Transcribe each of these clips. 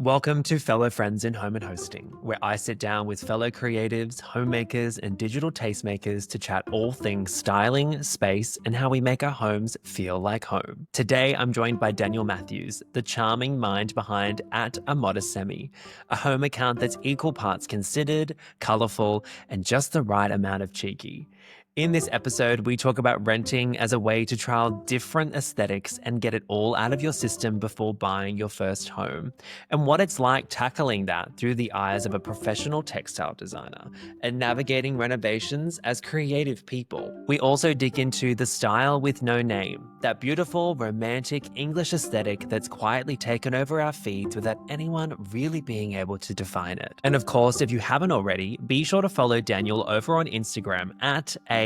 Welcome to Fellow Friends in Home and Hosting, where I sit down with fellow creatives, homemakers, and digital tastemakers to chat all things styling, space, and how we make our homes feel like home. Today, I'm joined by Daniel Matthews, the charming mind behind @a.modest.semi, a home account that's equal parts considered, colourful, and just the right amount of cheeky. In this episode, we talk about renting as a way to trial different aesthetics and get it all out of your system before buying your first home, and what it's like tackling that through the eyes of a professional textile designer and navigating renovations as creative people. We also dig into the style with no name, that beautiful, romantic English aesthetic that's quietly taken over our feeds without anyone really being able to define it. And of course, if you haven't already, be sure to follow Daniel over on Instagram at a.modest.semi.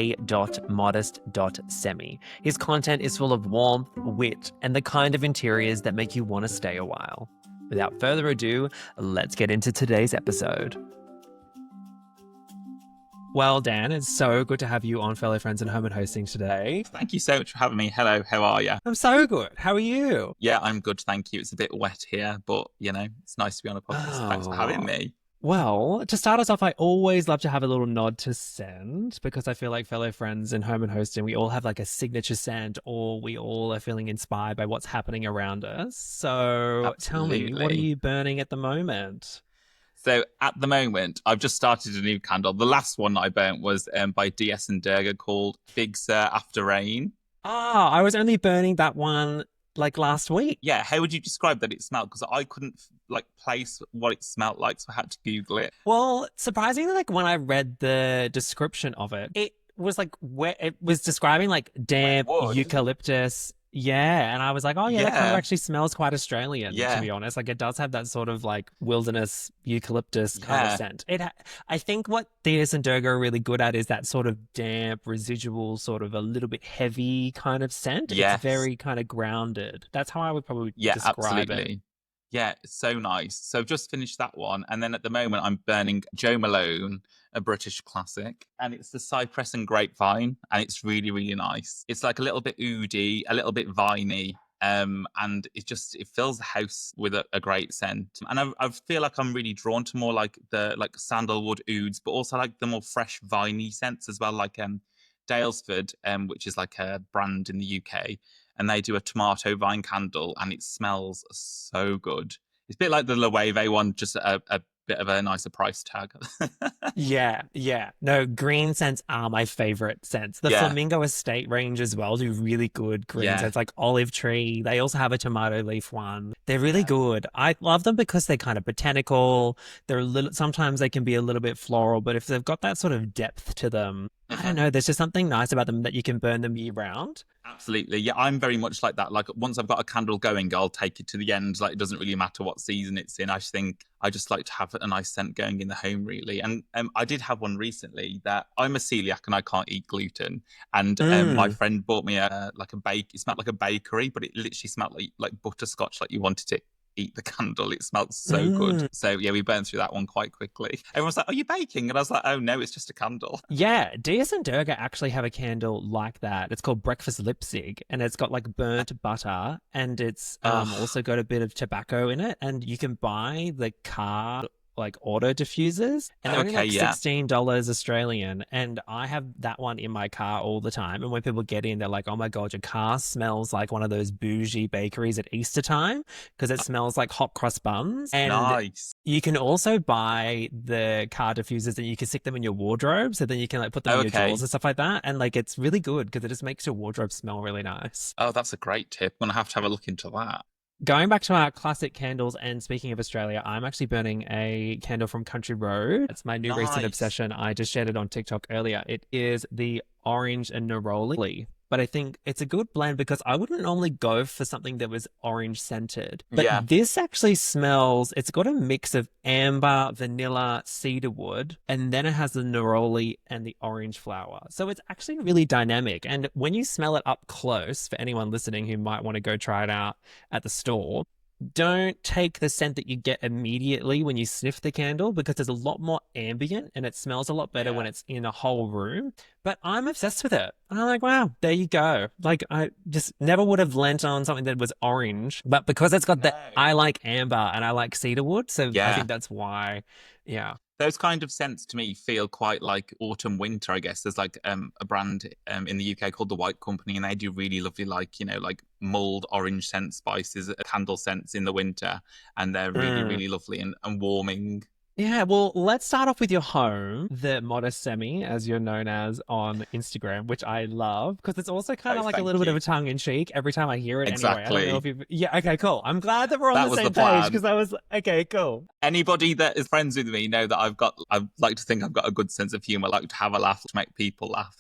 His content is full of warmth, wit, and the kind of interiors that make you want to stay a while. Without further ado, let's get into today's episode. Well, Dan, it's so good to have you on Fellow Friends in Home and Hosting today. Thank you so much for having me. Hello, how are you? I'm so good. How are you? Yeah, I'm good, thank you. It's a bit wet here, but, it's nice to be on a podcast. Thanks for having me. Well, to start us off, I always love to have a little nod to scent because I feel like Fellow Friends in Home and Hosting, we all have like a signature scent or we all are feeling inspired by what's happening around us. So Tell me, what are you burning at the moment? So at the moment, I've just started a new candle. The last one I burnt was by DS and Durga called Big Sur After Rain. I was only burning that one like last week. Yeah, how would you describe that it smelled? Because I couldn't place what it smelled like, so I had to Google it. Well, surprisingly, like when I read the description of it, it was like where it was describing like damp eucalyptus. Yeah, and I was like, oh yeah, that kind of actually smells quite Australian, to be honest. Like it does have that sort of like wilderness eucalyptus kind of scent. I think what Theus and Durga are really good at is that sort of damp, residual, sort of a little bit heavy kind of scent. It's very kind of grounded. That's how I would probably describe it. Yeah, it's so nice. So I've just finished that one. And then at the moment, I'm burning Jo Malone, a British classic. And it's the Cypress and Grapevine. And it's really, really nice. It's like a little bit oody, a little bit viney. And it fills the house with a great scent. And I feel like I'm really drawn to more like the sandalwood ouds, but also like the more fresh viney scents as well. Like Dalesford, which is like a brand in the UK. And they do a tomato vine candle, and it smells so good. It's a bit like the Loewe one, just a bit of a nicer price tag. Yeah. No, green scents are my favorite scents. The Flamingo Estate range as well do really good green scents, like olive tree. They also have a tomato leaf one. They're really good. I love them because they're kind of botanical. Sometimes they can be a little bit floral, but if they've got that sort of depth to them, I don't know, there's just something nice about them that you can burn them year round. Absolutely. Yeah, I'm very much like that. Like once I've got a candle going, I'll take it to the end. Like it doesn't really matter what season it's in. I think I just like to have a nice scent going in the home, really. And I did have one recently that I'm a celiac and I can't eat gluten. And my friend bought me it smelled like a bakery, but it literally smelled like butterscotch, like you wanted to eat the candle. It smelled so good. So yeah, we burned through that one quite quickly. Everyone's like, are you baking? And I was like, oh no, it's just a candle. Yeah, DS and Durga actually have a candle like that. It's called Breakfast Lipstick, and it's got like burnt butter, and it's also got a bit of tobacco in it, and you can buy the car like auto diffusers, and they're only like $16 Australian, and I have that one in my car all the time. And when people get in, they're like, oh my god, your car smells like one of those bougie bakeries at Easter time, because it smells like hot cross buns. And nice. You can also buy the car diffusers and you can stick them in your wardrobe, so then you can like put them in your drawers and stuff like that, and like it's really good because it just makes your wardrobe smell really nice. Oh, that's a great tip. I'm gonna have to have a look into that. Going back to our classic candles, and speaking of Australia, I'm actually burning a candle from Country Road. It's my new recent obsession. I just shared it on TikTok earlier. It is the orange and neroli. But I think it's a good blend because I wouldn't normally go for something that was orange scented. But this actually smells, it's got a mix of amber, vanilla, cedarwood, and then it has the neroli and the orange flower. So it's actually really dynamic. And when you smell it up close, for anyone listening who might want to go try it out at the store, don't take the scent that you get immediately when you sniff the candle because there's a lot more ambient and it smells a lot better when Yeah. it's in a whole room. But I'm obsessed with it. And I'm like, wow, there you go. Like, I just never would have lent on something that was orange, but because it's got that, No. I like amber and I like cedarwood. So I Yeah. think that's why, yeah. Those kind of scents to me feel quite like autumn winter, I guess. There's like a brand in the UK called the White Company, and they do really lovely, like, like mulled orange scent spices, candle scents in the winter, and they're really, Mm. really lovely and warming. Yeah, well, let's start off with your home, the modest semi, as you're known as on Instagram, which I love because it's also kind Oh, of like a thank little bit of you. a tongue in cheek every time I hear it anyway. I don't know if Exactly. you've, yeah, okay, cool. I'm glad that we're on That the was the same page plan. because I was, okay, cool. Anybody that is friends with me know that I like to think I've got a good sense of humor, I like to have a laugh, to make people laugh.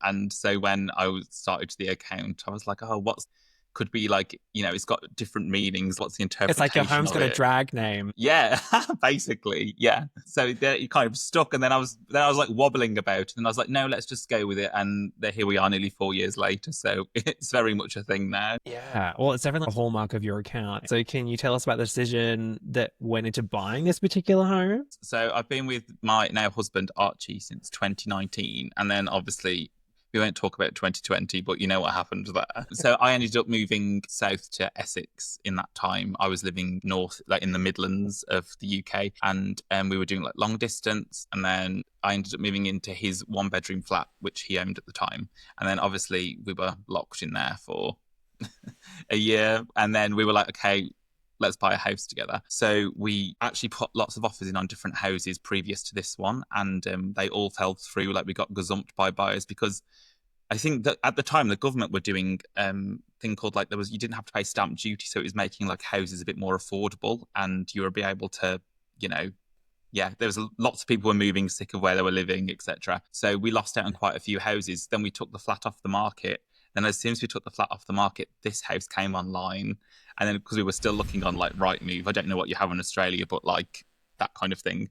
And so when started the account, I was like, oh, what's could be like, it's got different meanings. What's the It's like your interpretation home's of got a it? drag name. Yeah, basically, yeah. So there you kind of stuck, and then I was like wobbling about it, and I was like, no, let's just go with it. And here we are, nearly 4 years later. So it's very much a thing now. Yeah, well, it's definitely a hallmark of your account. So can you tell us about the decision that went into buying this particular home? So I've been with my now husband Archie since 2019, and then obviously we won't talk about 2020, but you know what happened there. So I ended up moving south to Essex in that time. I was living north, like in the Midlands of the UK, and we were doing like long distance. And then I ended up moving into his one-bedroom flat, which he owned at the time. And then obviously we were locked in there for a year, and then we were like, okay, let's buy a house together. So we actually put lots of offers in on different houses previous to this one, and they all fell through. Like, we got gazumped by buyers because I think that at the time the government were doing thing called, like, you didn't have to pay stamp duty, so it was making like houses a bit more affordable, and you would be able to, you know, yeah, there was lots of people were moving, sick of where they were living, etc. So we lost out on quite a few houses. Then we took the flat off the market. Then as soon as we took the flat off the market, this house came online. And then because we were still looking on like Rightmove, I don't know what you have in Australia, but like that kind of thing.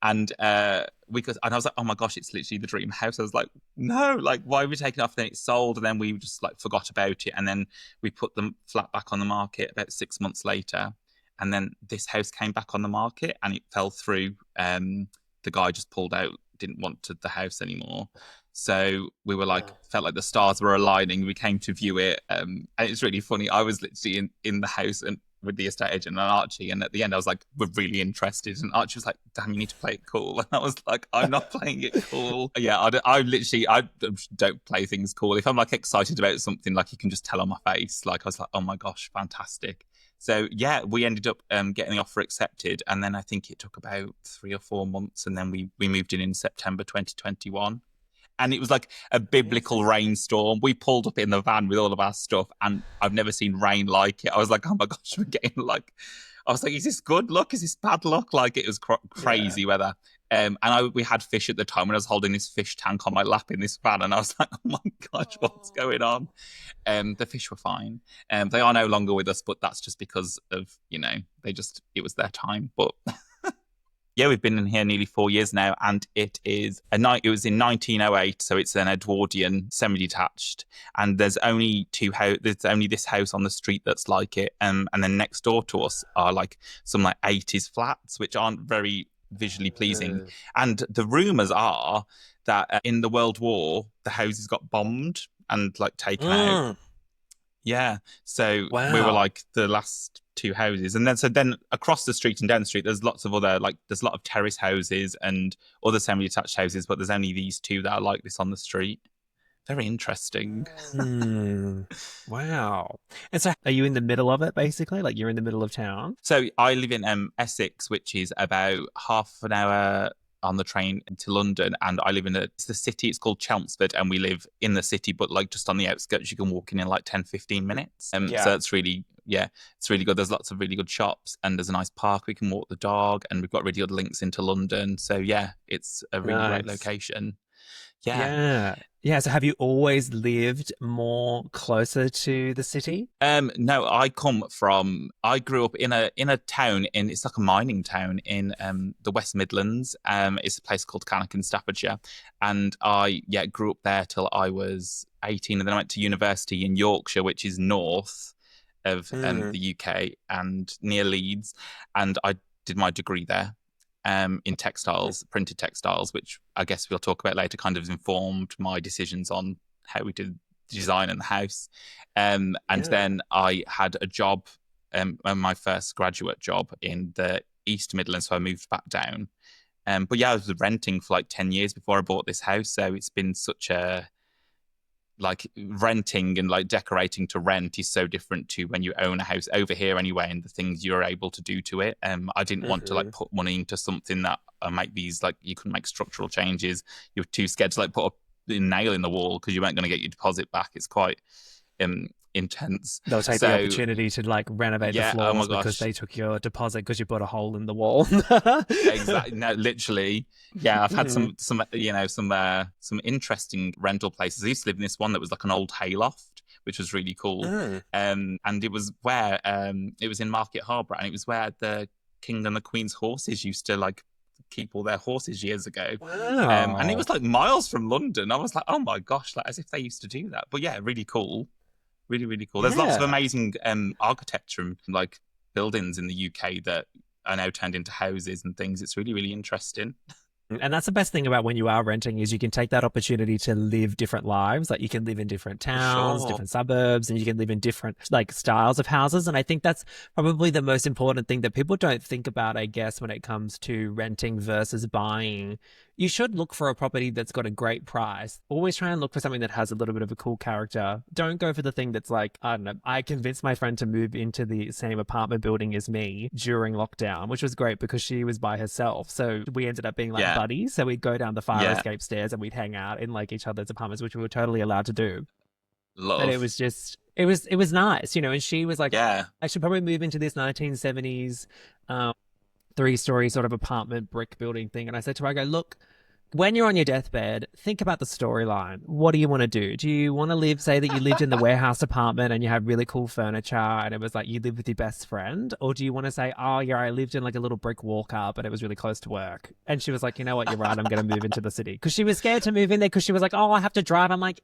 And and I was like, oh my gosh, it's literally the dream house. I was like, no, like, why are we taking it off? Then it sold, and then we just like forgot about it. And then we put the flat back on the market about 6 months later, and then this house came back on the market and it fell through. The guy just pulled out, didn't want the house anymore. So we were like, felt like the stars were aligning. We came to view it, and it's really funny. I was literally in the house and with the estate agent and Archie, and at the end I was like, we're really interested, and Archie was like, damn, you need to play it cool. And I was like, I'm not playing it cool. Yeah, I don't play things cool. If I'm like excited about something, like, you can just tell on my face. Like, I was like, oh my gosh, fantastic. So yeah, we ended up getting the offer accepted, and then I think it took about 3 or 4 months, and then we moved in September 2021. And it was like a biblical rainstorm. We pulled up in the van with all of our stuff, and I've never seen rain like it. I was like, oh my gosh, we're getting like, I was like, is this good luck? Is this bad luck? Like, it was Yeah. crazy weather. We had fish at the time, and I was holding this fish tank on my lap in this van, and I was like, oh my gosh, what's going on? The fish were fine. They are no longer with us, but that's just because of, it was their time. But yeah, we've been in here nearly 4 years now, and it was in 1908, so it's an Edwardian semi-detached, and there's only there's only this house on the street that's like it, and then next door to us are like some like 80s flats, which aren't very visually pleasing. And the rumors are that in the World War, the houses got bombed and like taken out. Mm, Yeah. So we were wow. like the last two houses. And then across the street and down the street, there's lots of other, like, there's a lot of terrace houses and other semi-detached houses, but there's only these two that are like this on the street. Very interesting. Mm, wow. And so are you in the middle of it basically? Like you're in the middle of town? So I live in Essex, which is about half an hour on the train to London, and I live in it's the city. It's called Chelmsford, and we live in the city, but like just on the outskirts. You can walk in like 10-15 minutes. So Yeah. it's really, yeah, it's really good. There's lots of really good shops, and there's a nice park. We can walk the dog, and we've got really good links into London. So yeah, it's a really great Nice. location. Yeah. Yeah. Yeah. So have you always lived more closer to the city? No, I grew up in a town it's like a mining town in the West Midlands. It's a place called Cannock in Staffordshire. And I grew up there till I was 18, and then I went to university in Yorkshire, which is north. of Mm. the UK and near Leeds, and I did my degree there in textiles, printed textiles, which I guess we'll talk about later, kind of informed my decisions on how we did design in the house. And Yeah. then I had a job, my first graduate job in the East Midlands, so I moved back down. But yeah, I was renting for like 10 years before I bought this house. So it's been such a like renting and like decorating to rent is so different to when you own a house over here anyway, and the things you're able to do to it. I didn't want to like Hmm. put money into something that make these like you couldn't make structural changes. You're too scared to like put a nail in the wall because you weren't going to get your deposit back. It's quite intense. They'll take the So opportunity to like renovate the yeah, oh my floors because gosh. they took your deposit because you put a hole in the wall. Exactly. No, literally. Yeah, I've had Mm. some some interesting rental places. I used to live in this one that was like an old hayloft, which was really cool. Mm. And it was where it was in Market Harbour, and it was where the King and the Queen's horses used to like keep all their horses years ago. And it Wow. was like miles from London. I was like, oh my gosh, like as if they used to do that. But yeah, really cool. Really, really cool. There's lots of Yeah. amazing architecture and like buildings in the UK that are now turned into houses and things. It's really, really interesting. And that's the best thing about when you are renting is you can take that opportunity to live different lives. Like you can live in different For towns, sure. different suburbs, and you can live in different like styles of houses. And I think that's probably the most important thing that people don't think about, I guess, when it comes to renting versus buying. You should look for a property that's got a great price. Always try and look for something that has a little bit of a cool character. Don't go for the thing that's like, I don't know, I convinced my friend to move into the same apartment building as me during lockdown, which was great because she was by herself. So we ended up being like Yeah. buddies. So we'd go down the fire Yeah. escape stairs and we'd hang out in like each other's apartments, which we were totally allowed to do. But it Love. was just it was nice, and she was like, Yeah. I should probably move into this 1970s three-story sort of apartment brick building thing. And I said to her, I go, look, when you're on your deathbed, think about the storyline. What do you want to do? Do you want to live, say that you lived in the warehouse apartment and you had really cool furniture and it was like you lived with your best friend? Or do you want to say, oh, yeah, I lived in like a little brick walk-up but it was really close to work? And she was like, you know what? You're right. I'm going to move into the city. Because she was scared to move in there because she was like, oh, I have to drive. I'm like,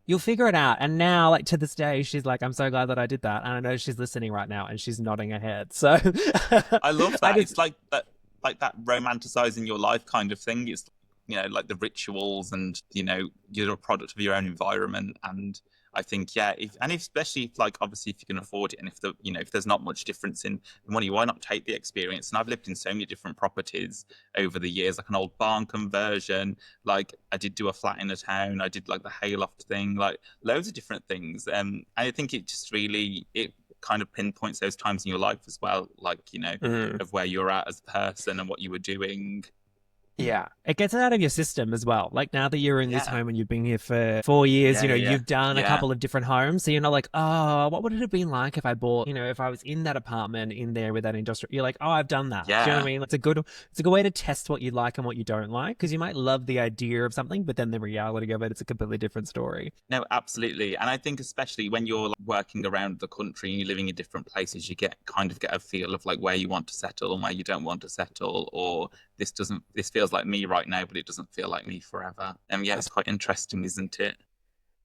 you'll figure it out. And now, like to this day, she's like, I'm so glad that I did that. And I know she's listening right now and she's nodding her head. So I love I that. just, It's like that romanticizing your life kind of thing. It's like the rituals and you're a product of your own environment. And I think especially if like obviously if you can afford it and if there's not much difference in the money, why not take the experience? And I've lived in so many different properties over the years, like an old barn conversion, like I did do a flat in a town, I did like the hayloft thing, like loads of different things. And I think it just really it kind of pinpoints those times in your life as well, like mm. of where you're at as a person and what you were doing. Yeah, it gets it out of your system as well. Like now that you're in this Yeah. home and you've been here for 4 years, Yeah, yeah, yeah. you've done a Yeah. couple of different homes. So you're not like, oh, what would it have been like if I bought, if I was in that apartment in there with that industrial, you're like, oh, I've done that. Do you know what I Yeah. mean? It's a good way to test what you like and what you don't like because you might love the idea of something, but then the reality of it's a completely different story. No, absolutely. And I think especially when you're like, working around the country and you're living in different places, you get a feel of like where you want to settle and where you don't want to settle, or this feels like me right now, but it doesn't feel like me forever. And yeah, it's quite interesting, isn't it?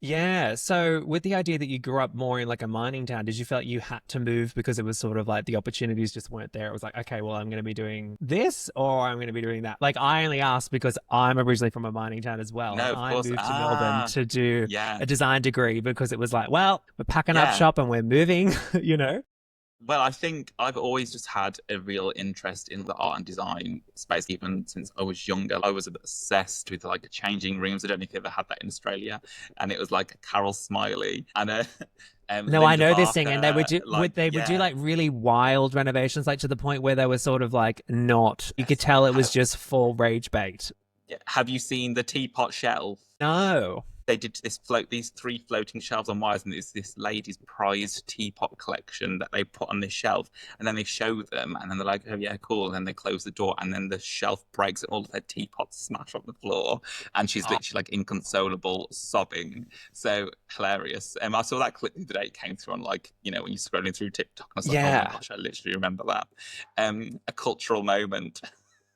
Yeah. So with the idea that you grew up more in like a mining town, did you feel like you had to move because it was sort of like the opportunities just weren't there? It was like, okay, well, I'm going to be doing this or I'm going to be doing that. Like I only asked because I'm originally from a mining town as well. And No, of I course. moved to Melbourne to do Yeah. a design degree because it was like, well, we're packing up Yeah. shop and we're moving. Well, I think I've always just had a real interest in the art and design space, even since I was younger. I was obsessed with like changing rooms. I don't know if you ever had that in Australia, and it was like Carol Smiley and No, I Linda know this thing, and they would Barker. do Like, they would do yeah, like really wild renovations, like to the point where they were sort of like not. You could yes. tell it was just for rage bait. Have you seen the teapot shelf? No. They did these three floating shelves on wires, and it's this lady's prized teapot collection that they put on this shelf, and then they show them, and then they're like, oh yeah, cool, and then they close the door, and then the shelf breaks and all of their teapots smash on the floor, and she's literally like inconsolable, sobbing. So hilarious. I saw that clip the other day, it came through on like, when you're scrolling through TikTok, and I was like, oh my Yeah. gosh, I literally remember that. A cultural moment.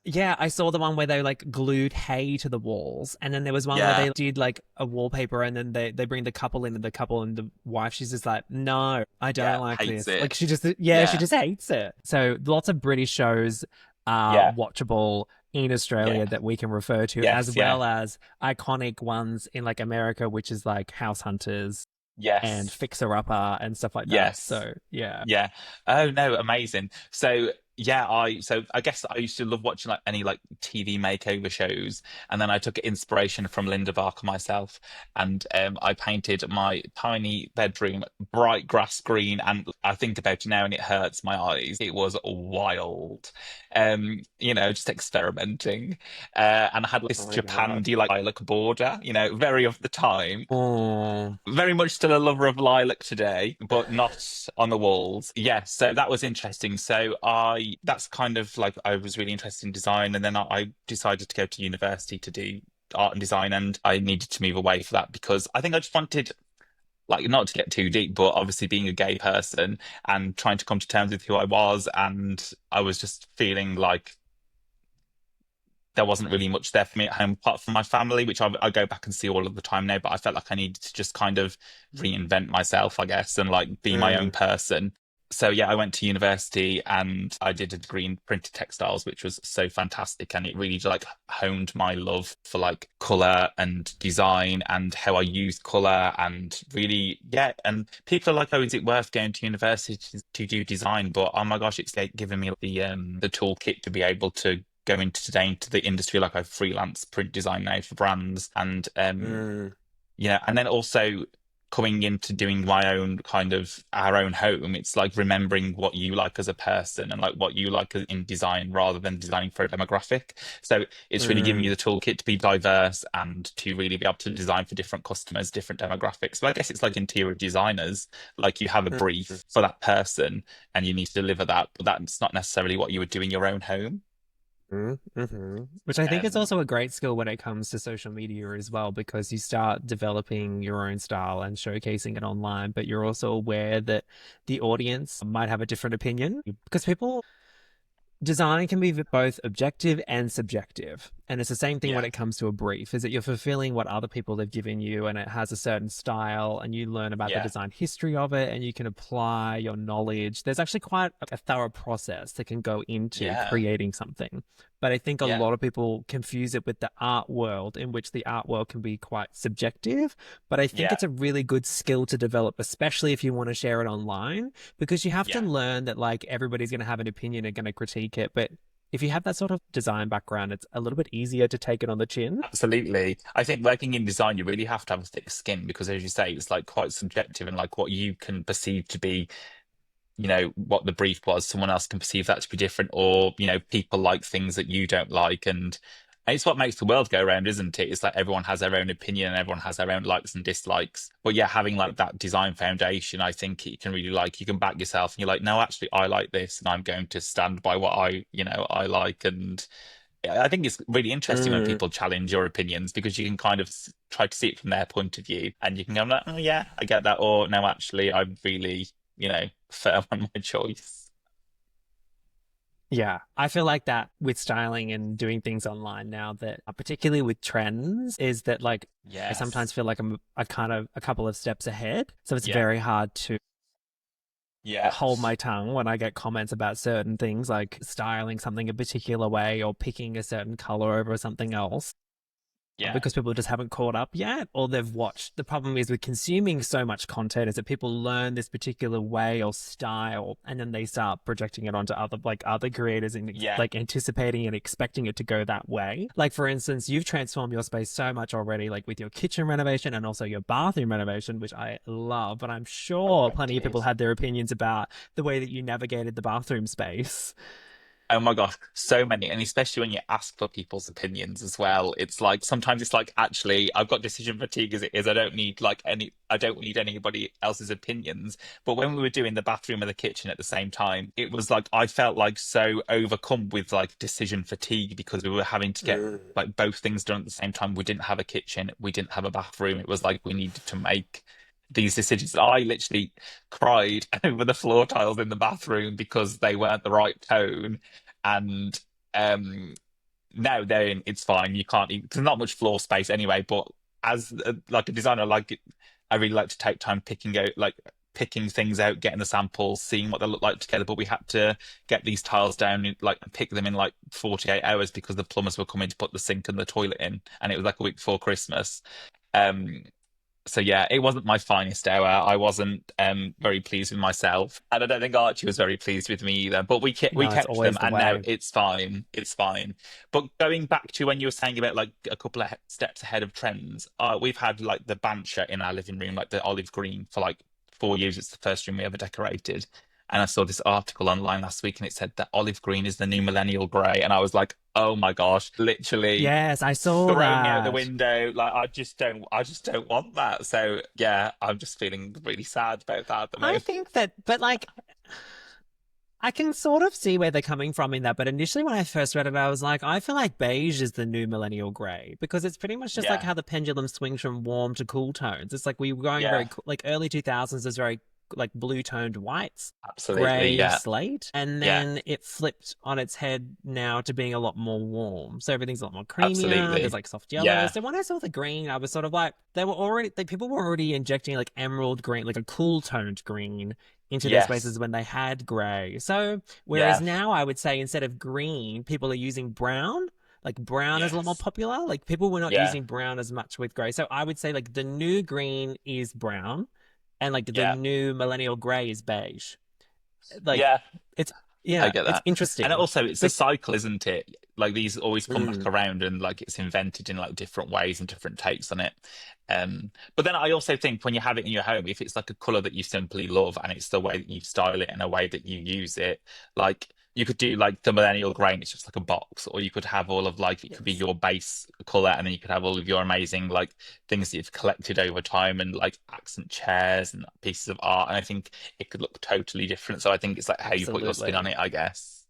Yeah, I saw the one where they like glued hay to the walls, and then there was one where Yeah, they did like a wallpaper, and then they bring the couple in, and the couple and the wife, she's just like, no, I don't yeah, like hates this. it. Like she just, yeah, she Yeah, just hates it. So lots of British shows are yeah, watchable in yeah, Australia that we can refer to, as yes, yeah, well as iconic ones in like America, which is like House Hunters and yes, Fixer Upper and stuff like that. yes. So yeah. Yeah. Oh no, amazing. So yeah, I guess I used to love watching like any like TV makeover shows, and then I took inspiration from Linda Barker myself, and I painted my tiny bedroom bright grass green, and I think about it now and it hurts my eyes. It was wild, just experimenting, and I had this Oh my God. Japan lilac border, very of the time. Oh. Very much still a lover of lilac today, but not on the walls. Yeah, so that was interesting. That's kind of like I was really interested in design, and then I decided to go to university to do art and design, and I needed to move away for that because I think I just wanted, like, not to get too deep, but obviously being a gay person and trying to come to terms with who I was, and I was just feeling like there wasn't really much there for me at home apart from my family, which I go back and see all of the time now. But I felt like I needed to just kind of reinvent myself, I guess, and like be my own Mm. person. So yeah, I went to university and I did a degree in printed textiles, which was so fantastic, and it really like honed my love for like color and design and how I use color, and really, yeah. And people are like, "Oh, is it worth going to university to do design?" But oh my gosh, it's like giving me the toolkit to be able to go into today into the industry. Like I freelance print design now for brands, and Mm. and then also coming into doing my own kind of our own home, it's like remembering what you like as a person and like what you like in design rather than designing for a demographic. So it's really giving you Mm. the toolkit to be diverse and to really be able to design for different customers, different demographics. So I guess it's like interior designers, like you have a Mm. brief for that person and you need to deliver that, but that's not necessarily what you would do in your own home. Mm-hmm. Which I think is Um, also a great skill when it comes to social media as well, because you start developing your own style and showcasing it online, but you're also aware that the audience might have a different opinion because people design can be both objective and subjective. And it's the same thing when yeah, it comes to a brief, is that you're fulfilling what other people have given you and it has a certain style and you learn about the yeah, design history of it and you can apply your knowledge. There's actually quite a thorough process that can go into yeah, creating something. But I think a yeah, lot of people confuse it with the art world, in which the art world can be quite subjective. But I think yeah, it's a really good skill to develop, especially if you want to share it online, because you have to yeah. learn that like everybody's going to have an opinion and going to critique it. But if you have that sort of design background, it's a little bit easier to take it on the chin. Absolutely. I think working in design, you really have to have a thick skin because, as you say, it's like quite subjective and like what you can perceive to be, what the brief was, someone else can perceive that to be different, or, people like things that you don't like. And it's what makes the world go around, isn't it? It's like everyone has their own opinion and everyone has their own likes and dislikes. But yeah, having like that design foundation, I think it can really like, you can back yourself and you're like, no, actually, I like this and I'm going to stand by what I like. And I think it's really interesting when Mm. people challenge your opinions because you can kind of try to see it from their point of view and you can go like, oh yeah, I get that. Or no, actually, I'm really, firm on my choice. Yeah, I feel like that with styling and doing things online now, that particularly with trends, is that like I sometimes Yes. feel like I'm a kind of a couple of steps ahead. So it's Yeah. very hard to Yeah. hold my tongue when I get comments about certain things, like styling something a particular way or picking a certain color over something else, Yeah. because people just haven't caught up yet or they've watched. The problem is with consuming so much content is that people learn this particular way or style and then they start projecting it onto other creators and Yeah. like anticipating and expecting it to go that way. Like for instance, you've transformed your space so much already, like with your kitchen renovation and also your bathroom renovation, which I love, but I'm Oh, sure thank plenty of you. people had their opinions about the way that you navigated the bathroom space. Oh my gosh, so many. And especially when you ask for people's opinions as well. It's like sometimes it's like, actually, I've got decision fatigue as it is. I don't need anybody else's opinions. But when we were doing the bathroom and the kitchen at the same time, it was like I felt like so overcome with like decision fatigue because we were having to get Mm. like both things done at the same time. We didn't have a kitchen, we didn't have a bathroom. It was like we needed to make these decisions. I literally cried over the floor tiles in the bathroom because they weren't the right tone, and no, they're in. It's fine. You can't. There's not much floor space anyway. But as like a designer, like I really like to take time picking out, like picking things out, getting the samples, seeing what they look like together. But we had to get these tiles down, like pick them in like 48 hours because the plumbers were coming to put the sink and the toilet in, and it was like a week before Christmas. Um, so yeah, it wasn't my finest hour. I wasn't very pleased with myself, and I don't think Archie was very pleased with me either. But we No, it's kept them, always the and now way. it's fine. It's fine. But going back to when you were saying about like a couple of steps ahead of trends, we've had like the Bancher in our living room, like the olive green, for like 4 years. It's the first room we ever decorated. And I saw this article online last week, and it said that olive green is the new millennial grey, and I was like, oh my gosh, literally Yes, I saw throw me out the that. window. Like I just don't want that. So yeah, I'm just feeling really sad about that at the I moment. think that, but like, I can sort of see where they're coming from in that. But initially, when I first read it, I was like, I feel like beige is the new millennial grey because it's pretty much just like Yeah, how the pendulum swings from warm to cool tones. It's like we were going very yeah, like early 2000s is very like blue toned whites, absolutely. grey Yeah, slate, and yeah, then it flipped on its head now to being a lot more warm. So everything's a lot more creamier. There's absolutely. like soft yellows. Yeah, So when I saw the green, I was sort of like, they were already like people were already injecting like emerald green, like a cool toned green into their yes, spaces when they had grey. So whereas yeah, now I would say instead of green, people are using brown. Like brown is a lot more yes, popular. Like people were not yeah, using brown as much with grey. So I would say like the new green is brown and like the yeah, new millennial grey is beige. Like yeah. it's I yeah, get it's that. And interesting. also it's a But cycle, isn't it? Like these always come back mm, around and like it's invented in like different ways and different takes on it. But then I also think when you have it in your home, if it's like a colour that you simply love and it's the way that you style it and a way that you use it, like you could do like the millennial grey and it's just like a box, or you could have all of like it could be yes, your base colour and then you could have all of your amazing like things that you've collected over time and like accent chairs and pieces of art. And I think it could look totally different. So I think it's like how you put your spin on absolutely. it, I guess.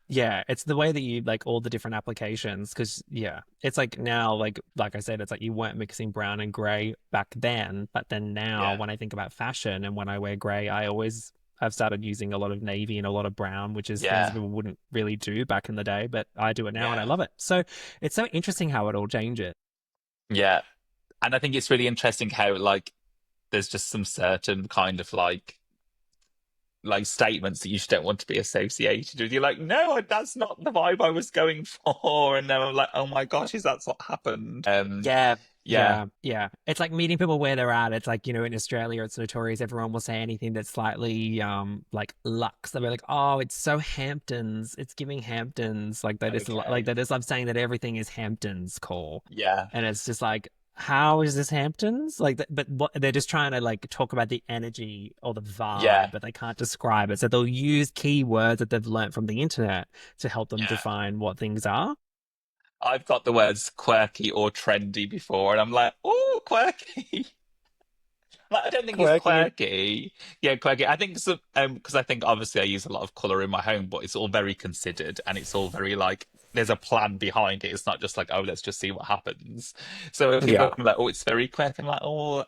Yeah, it's the way that you like all the different applications because yeah, it's like now like I said, it's like you weren't mixing brown and grey back then, but then now Yeah. when I think about fashion and when I wear grey, I've started using a lot of navy and a lot of brown, which is things that Yeah. people wouldn't really do back in the day, but I do it now and I Yeah. love it. So it's so interesting how it all changes. Yeah. And I think it's really interesting how like there's just some certain kind of like statements that you just don't want to be associated with. You're like, no, that's not the vibe I was going for. And then I'm like, oh my gosh, is that what happened? Yeah. Yeah, Yeah, yeah. It's like meeting people where they're at. It's like, in Australia, it's notorious. Everyone will say anything that's slightly like luxe. They'll be like, oh, it's so Hamptons. It's giving Hamptons. Like okay. they just love saying that everything is Hamptons core. Yeah, And it's just like, how is this Hamptons? Like, but what they're just trying to like talk about the energy or the yeah, vibe, but they can't describe it. So they'll use keywords that they've learned from the internet to help them yeah. define what things are. I've got the words quirky or trendy before, and I'm like, oh, quirky. Like, I don't think it's Quirky. quirky. Yeah, quirky. I think so, because I think obviously I use a lot of color in my home, but it's all very considered and it's all very like there's a plan behind it. It's not just like, oh, let's just see what happens. So if people Yeah. are like, oh, it's very quirky, I'm like, oh,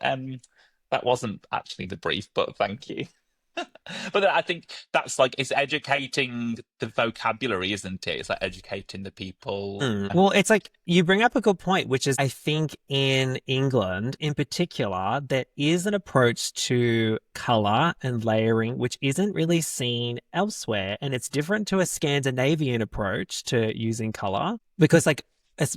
that wasn't actually the brief, but thank you. But I think that's like it's educating the vocabulary, isn't it? It's like educating the people. Well, it's like you bring up a good point, which is I think in England in particular, there is an approach to color and layering which isn't really seen elsewhere. And it's different to a Scandinavian approach to using color because, like,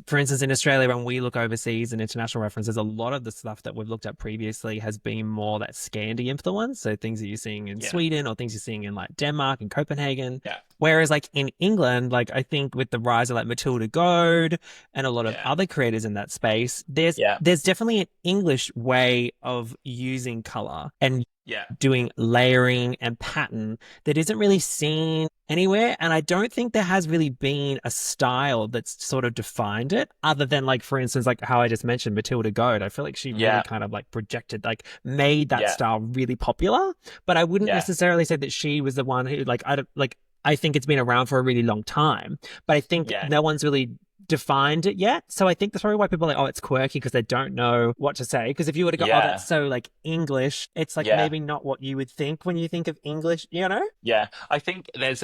for instance, in Australia, when we look overseas and international references, a lot of the stuff that we've looked at previously has been more that Scandi influence. So things that you're seeing in Yeah, Sweden or things you're seeing in like Denmark and Copenhagen. yeah, Whereas like in England, like I think with the rise of like Matilda Goad and a lot of yeah, other creators in that space, there's yeah, there's definitely an English way of using color and yeah, doing layering and pattern that isn't really seen anywhere. And I don't think there has really been a style that's sort of defined it, other than like, for instance, like how I just mentioned Matilda Goad. I feel like she really yeah, kind of like projected, like made that yeah, style really popular. But I wouldn't yeah, necessarily say that she was the one who like I don't like I think it's been around for a really long time, but I think yeah, no one's really defined it yet. So I think that's probably why people are like, oh, it's quirky because they don't know what to say. Because if you were to go, oh, that's Yeah. so like English, it's like Yeah. maybe not what you would think when you think of English, you know? Yeah, I think there's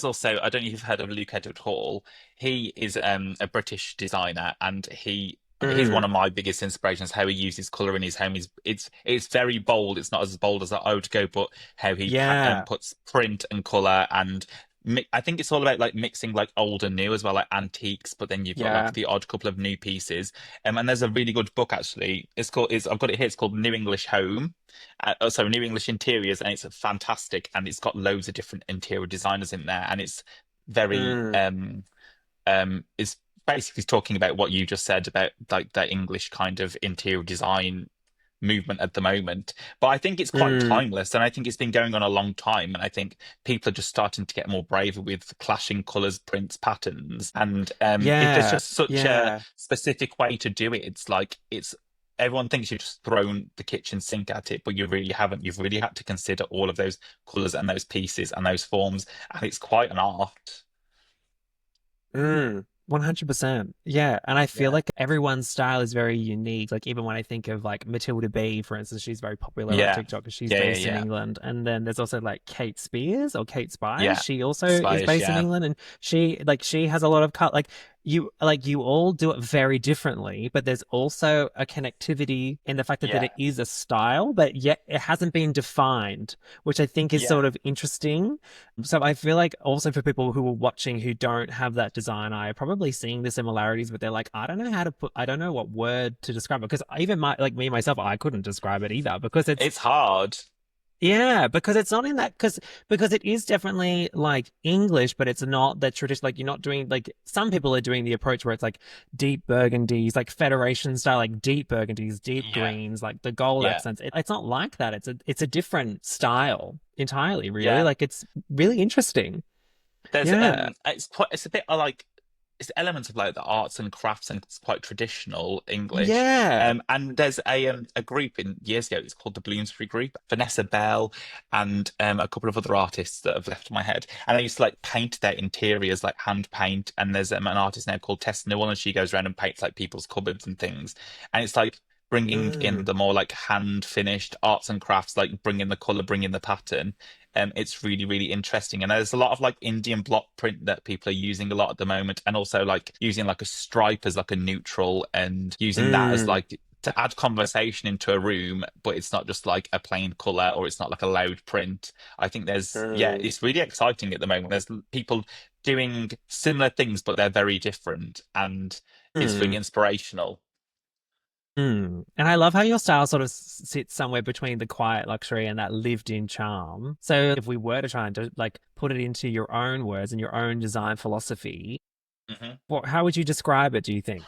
also I don't know if you've heard of Luke Edward Hall. He is a British designer and he's one Mm, of my biggest inspirations. How he uses color in his home is it's very bold. It's not as bold as I would go, but how he yeah, puts print and color and I think it's all about like mixing like old and new as well, like antiques. But then you've got like yeah. the odd couple of new pieces. And there's a really good book actually. It's I've got it here. It's called New English Home so New English Interiors, and it's fantastic, and it's got loads of different interior designers in there, and it's very Mm, it's basically talking about what you just said about like the English kind of interior design movement at the moment. But I think it's quite mm, timeless, and I think it's been going on a long time, and I think people are just starting to get more braver with clashing colors, prints, patterns, and if there's yeah, just such a yeah. specific way to do it, it's like it's everyone thinks you've just thrown the kitchen sink at it, but you really haven't. You've really had to consider all of those colors and those pieces and those forms, and it's quite an art. 100%. Yeah. And I feel Yeah. like everyone's style is very unique. Like, even when I think of like Matilda B, for instance, she's very popular on Yeah. TikTok because she's Yeah, yeah, based in yeah. England. And then there's also like Kate Spears or Kate Spires. Yeah. She also is Spiders, based in yeah. England and she has a lot of cut. Like you all do it very differently, but there's also a connectivity in the fact that Yeah. it is a style, but yet it hasn't been defined, which I think is Yeah. sort of interesting. So I feel like also for people who are watching who don't have that design eye, are probably seeing the similarities, but they're like, I don't know how to put, I don't know what word to describe it. Because even like me myself, I couldn't describe it either because it's, It's hard. yeah, because it's not in that, because it is definitely like English, but it's not the tradition. Like you're not doing like some people are doing the approach where it's like deep burgundies, like Federation style, like deep burgundies, deep Yeah. greens, like the gold Yeah. accents. It's not like that. It's a different style entirely, really. Yeah. Like it's really interesting. There's Yeah. it's a bit like it's elements of like the arts and crafts and it's quite traditional English. Yeah. And there's a group in years ago, it's called the Bloomsbury Group, Vanessa Bell and a couple of other artists that have left my head. And they used to like paint their interiors like hand paint. And there's an artist now called Tess Newell and she goes around and paints like people's cupboards and things. And it's like bringing in Mm, the more like hand finished arts and crafts, like bringing the color, bringing the pattern. It's really, really interesting. And there's a lot of like Indian block print that people are using a lot at the moment, and also like using like a stripe as like a neutral and using that as mm, like to add conversation into a room, but it's not just like a plain color or it's not like a loud print. I think yeah, mm, it's really exciting at the moment. There's people doing similar things, but they're very different, and it's really mm. inspirational. And I love how your style sort of sits somewhere between the quiet luxury and that lived-in charm. So if we were to try and like put it into your own words and your own design philosophy, Mhm. how would you describe it, do you think?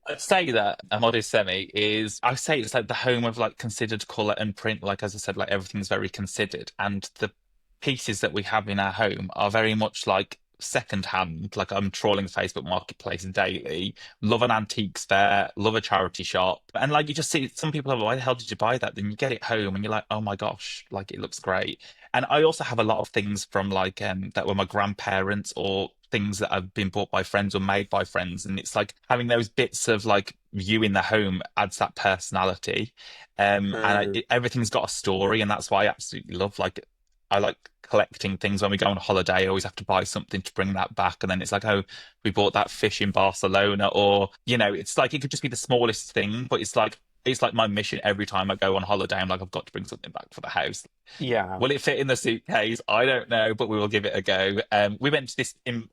I'd say that a modest semi is, I would say it's like the home of like considered color and print. Like, as I said, like everything's very considered. And the pieces that we have in our home are very much like second hand. Like, I'm trawling Facebook Marketplace daily, love an antiques fair, love a charity shop. And like, you just see some people are like, why the hell did you buy that? Then you get it home and you're like, oh my gosh, like it looks great. And I also have a lot of things from like that were my grandparents or things that have been bought by friends or made by friends. And it's like having those bits of like you in the home adds that personality. Mm, Everything's got a story, and that's why I absolutely love like I like collecting things when we go on holiday. I always have to buy something to bring that back. And then it's like, oh, we bought that fish in Barcelona, or it's like it could just be the smallest thing, but it's like my mission every time I go on holiday. I'm like, I've got to bring something back for the house. yeah. Will it fit in the suitcase? I don't know, but we will give it a go. We went to this in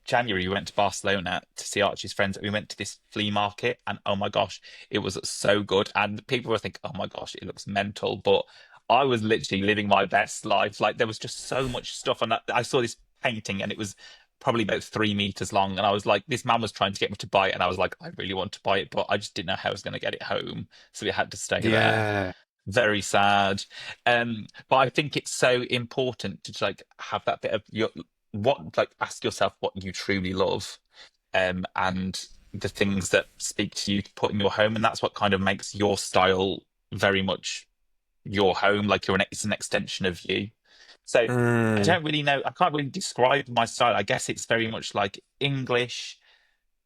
January. We went to Barcelona to see Archie's friends. We went to this flea market, and oh my gosh, it was so good. And people were thinking, oh my gosh, it looks mental, but I was literally living my best life. Like there was just so much stuff, and I saw this painting, and it was probably about 3 meters long, and I was like, this man was trying to get me to buy it, and I was like, I really want to buy it, but I just didn't know how I was going to get it home, so it had to stay there. Yeah. Very sad. But I think it's so important to like have that bit of your what like ask yourself what you truly love, and the things that speak to you to put in your home, and that's what kind of makes your style very much your home. Like it's an extension of you. So I Mm, don't really know. I can't really describe my style. I guess it's very much like English.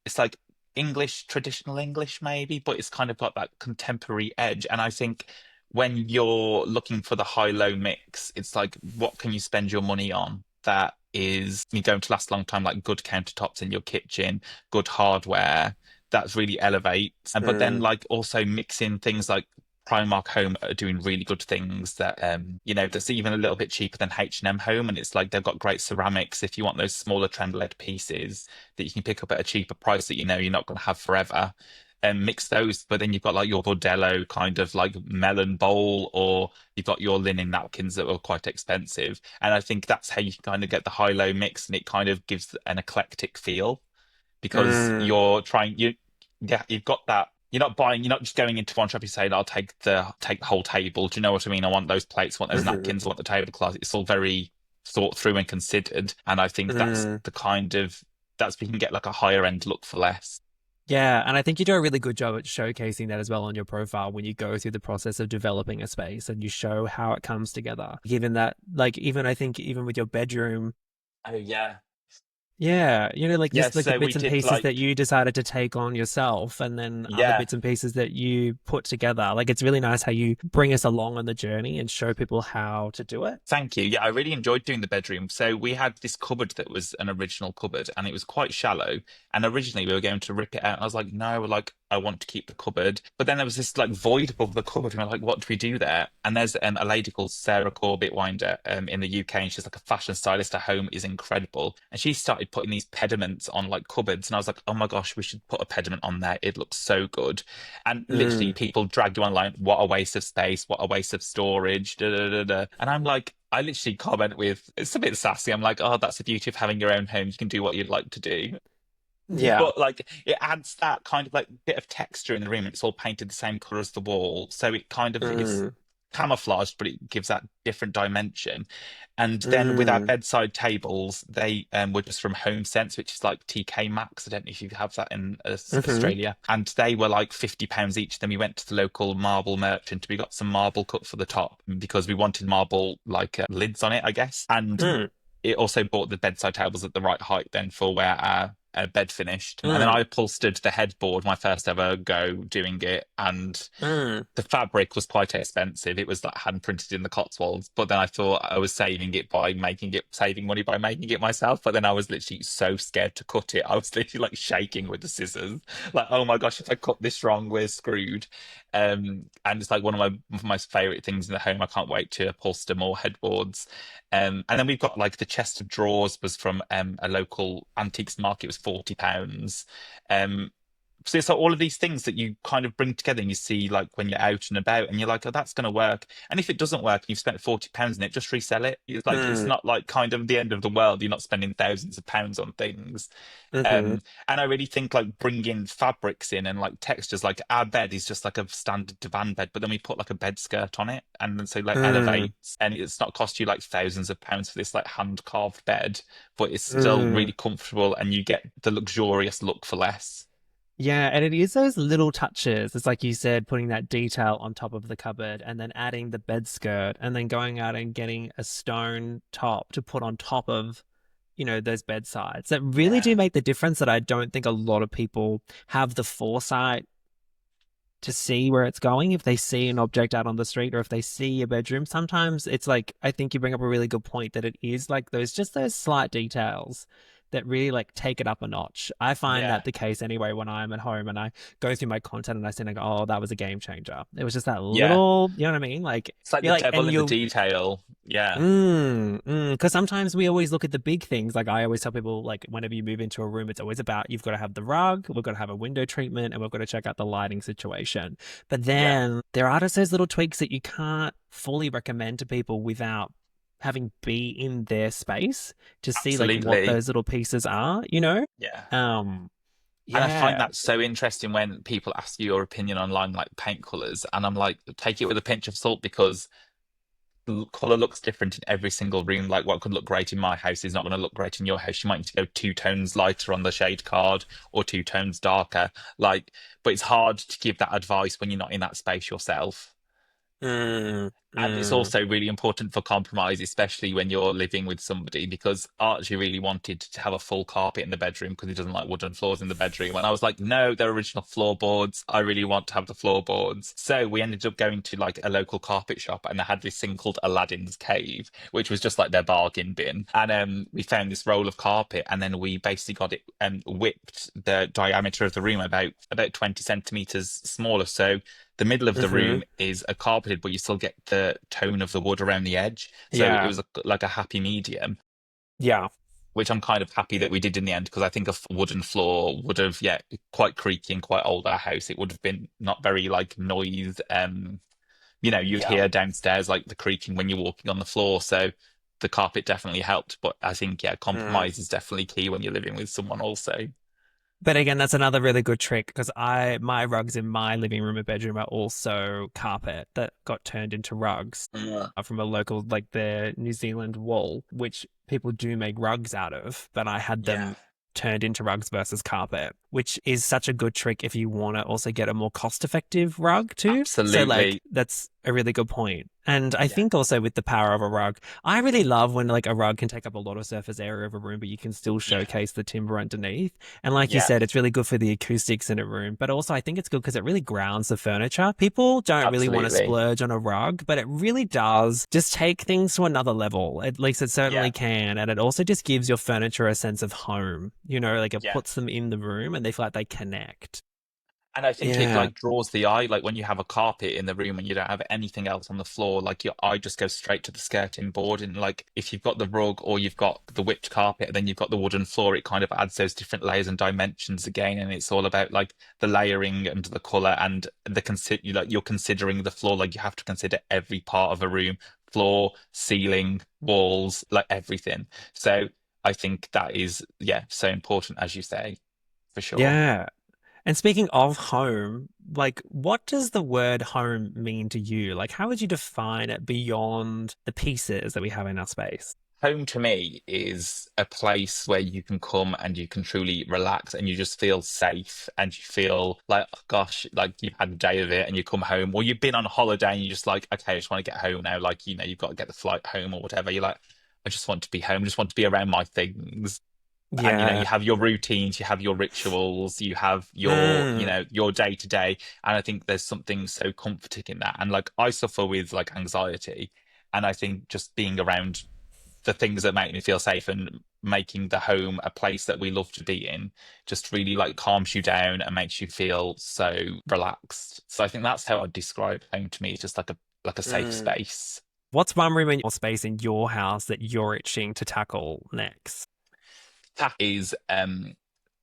It's like English, traditional English, maybe, but it's kind of got that contemporary edge. And I think when you're looking for the high-low mix, it's like, what can you spend your money on that is you're going to last a long time, like good countertops in your kitchen, good hardware that's really elevates. But then mm, like also mixing things like Primark Home are doing really good things that that's even a little bit cheaper than H&M Home, and it's like they've got great ceramics if you want those smaller trend-led pieces that you can pick up at a cheaper price that you know you're not going to have forever, and mix those. But then you've got like your Bordello kind of like melon bowl, or you've got your linen napkins that are quite expensive. And I think that's how you kind of get the high-low mix, and it kind of gives an eclectic feel because mm, yeah, you've got that. You're not just going into one shop, you saying, I'll take the whole table. Do you know what I mean? I want those plates, I want those mhm, napkins, I want the tablecloth. It's all very thought through and considered. And I think mm. that's we can get like a higher end look for less. Yeah, and I think you do a really good job at showcasing that as well on your profile when you go through the process of developing a space and you show how it comes together. Given that, like, even I think even with your bedroom, Oh yeah. yeah, like Yeah, just like the so we bits and did pieces that like you decided to take on yourself and then other yeah. bits and pieces that you put together. Like, it's really nice how you bring us along on the journey and show people how to do it. Thank you. Yeah, I really enjoyed doing the bedroom. So we had this cupboard that was an original cupboard and it was quite shallow. And originally we were going to rip it out. And I was like, no, like I want to keep the cupboard. But then there was this like void above the cupboard. And we're like, what do we do there? And there's a lady called Sarah Corbett Winder in the UK, and she's like a fashion stylist. Her home is incredible. And she started putting these pediments on like cupboards. And I was like, oh my gosh, we should put a pediment on there. It looks so good. And literally Mm, people dragged you online, what a waste of space, what a waste of storage, da, da, da, da. And I'm like, I literally comment with, it's a bit sassy. I'm like, oh, that's the beauty of having your own home. You can do what you'd like to do. yeah. But like it adds that kind of like bit of texture in the room. And it's all painted the same color as the wall. So it kind of it's Mm, camouflaged, but it gives that different dimension. And then with our mm, bedside tables, they were just from Home Sense, which is like TK Maxx. I don't know if you have that in mm-hmm, Australia. And they were like £50 each. Then we went to the local marble merchant. We got some marble cut for the top because we wanted marble like lids on it, I guess. And mm, it also bought the bedside tables at the right height then for where our bed finished. And then mm, I upholstered the headboard, my first ever go doing it. And mm. the fabric was quite expensive. It was like hand printed in the Cotswolds. But then I thought I was saving money by making it myself. But then I was literally so scared to cut it. I was literally like shaking with the scissors. Like, oh my gosh, if I cut this wrong, we're screwed. And it's like one of my favorite things in the home. I can't wait to upholster more headboards. And then we've got like the chest of drawers was from a local antiques market. It was £40. Um, so it's like all of these things that you kind of bring together and you see like when you're out and about and you're like, oh, that's going to work. And if it doesn't work and you've spent £40 in it, just resell it. It's like, it's Mm, not like kind of the end of the world. You're not spending thousands of pounds on things. mm-hmm, And I really think like bringing fabrics in and like textures, like our bed is just like a standard divan bed, but then we put like a bed skirt on it and then so like mm, elevates and it's not cost you like thousands of pounds for this like hand carved bed, but it's still mm. really comfortable and you get the luxurious look for less. Yeah, and it is those little touches. It's like you said, putting that detail on top of the cupboard and then adding the bed skirt and then going out and getting a stone top to put on top of, those bedsides that really do Yeah. make the difference that I don't think a lot of people have the foresight to see where it's going. If they see an object out on the street or if they see a bedroom, sometimes it's like, I think you bring up a really good point that it is like those slight details that really like take it up a notch. I find Yeah. that the case anyway when I'm at home and I go through my content and I see and I go, oh, that was a game changer. It was just that Yeah. little, you know what I mean? Like It's like the you're like, devil and in the you're detail. Yeah. because sometimes we always look at the big things. Like I always tell people, like whenever you move into a room, it's always about you've got to have the rug, we've got to have a window treatment, and we've got to check out the lighting situation. But Yeah. then there are just those little tweaks that you can't fully recommend to people without having be in their space to see like what Absolutely. those little pieces are. Yeah. Um, And I find yeah. that so interesting when people ask you your opinion online, like paint colors. And I'm like, take it with a pinch of salt because the color looks different in every single room. Like what could look great in my house is not going to look great in your house. You might need to go 2 tones lighter on the shade card or 2 tones darker. Like, but it's hard to give that advice when you're not in that space yourself. And it's Mm. also really important for compromise, especially when you're living with somebody, because Archie really wanted to have a full carpet in the bedroom because he doesn't like wooden floors in the bedroom. And I was like, no, they're original floorboards. I really want to have the floorboards. So we ended up going to like a local carpet shop and they had this thing called Aladdin's Cave, which was just like their bargain bin. And we found this roll of carpet and then we basically got it whipped the diameter of the room about 20 centimeters smaller. So the middle of the Hmm. room is a carpeted, but you still get the tone of the wood around the edge. So it Yeah. was like a happy medium, Yeah. which I'm kind of happy that we did in the end because I think a wooden floor would have, yeah, quite creaky and quite old our house. It would have been not very like noise. You'd Yeah. hear downstairs like the creaking when you're walking on the floor. So the carpet definitely helped. But I think, yeah, Mm. compromise is definitely key when you're living with someone also. But again, that's another really good trick because my rugs in my living room and bedroom are also carpet that got turned into rugs Yeah. from a local, like the New Zealand wool, which people do make rugs out of, but I had Yeah, them turned into rugs versus carpet, which is such a good trick if you want to also get a more cost-effective rug too. So like absolutely. that's a really good point. And I Yeah. think also with the power of a rug, I really love when like a rug can take up a lot of surface area of a room, but you can still Yeah. showcase the timber underneath. And like you Yeah. said, it's really good for the acoustics in a room, but also I think it's good because it really grounds the furniture. People don't really want to Absolutely. splurge on a rug, but it really does just take things to another level. At least it certainly Yeah. can. And it also just gives your furniture a sense of home. Like it Yeah. puts them in the room and they feel like they connect. And I think it Yeah. like draws the eye, like when you have a carpet in the room and you don't have anything else on the floor, like your eye just goes straight to the skirting board. And like if you've got the rug or you've got the whipped carpet, then you've got the wooden floor, it kind of adds those different layers and dimensions again. And it's all about like the layering and the color and you're considering the floor, like you have to consider every part of a room, floor, ceiling, walls, like everything. So I think that is, yeah, so important as you say, for sure. Yeah. And speaking of home, like what does the word home mean to you? Like how would you define it beyond the pieces that we have in our space? Home to me is a place where you can come and you can truly relax and you just feel safe and you feel like, oh gosh, like you've had a day of it and you come home or you've been on holiday and you're just like, okay, I just want to get home now. Like, you've got to get the flight home or whatever. You're like, I just want to be home, just want to be around my things. And you Yeah. have your routines, you have your rituals, you have your Mm. your day to day, and I think there's something so comforting in that. And like I suffer with like anxiety, and I think just being around the things that make me feel safe and making the home a place that we love to be in just really like calms you down and makes you feel so relaxed. So I think that's how I'd describe home to me, just like a safe Mm. space. What's one room in your space in your house that you're itching to tackle next? That is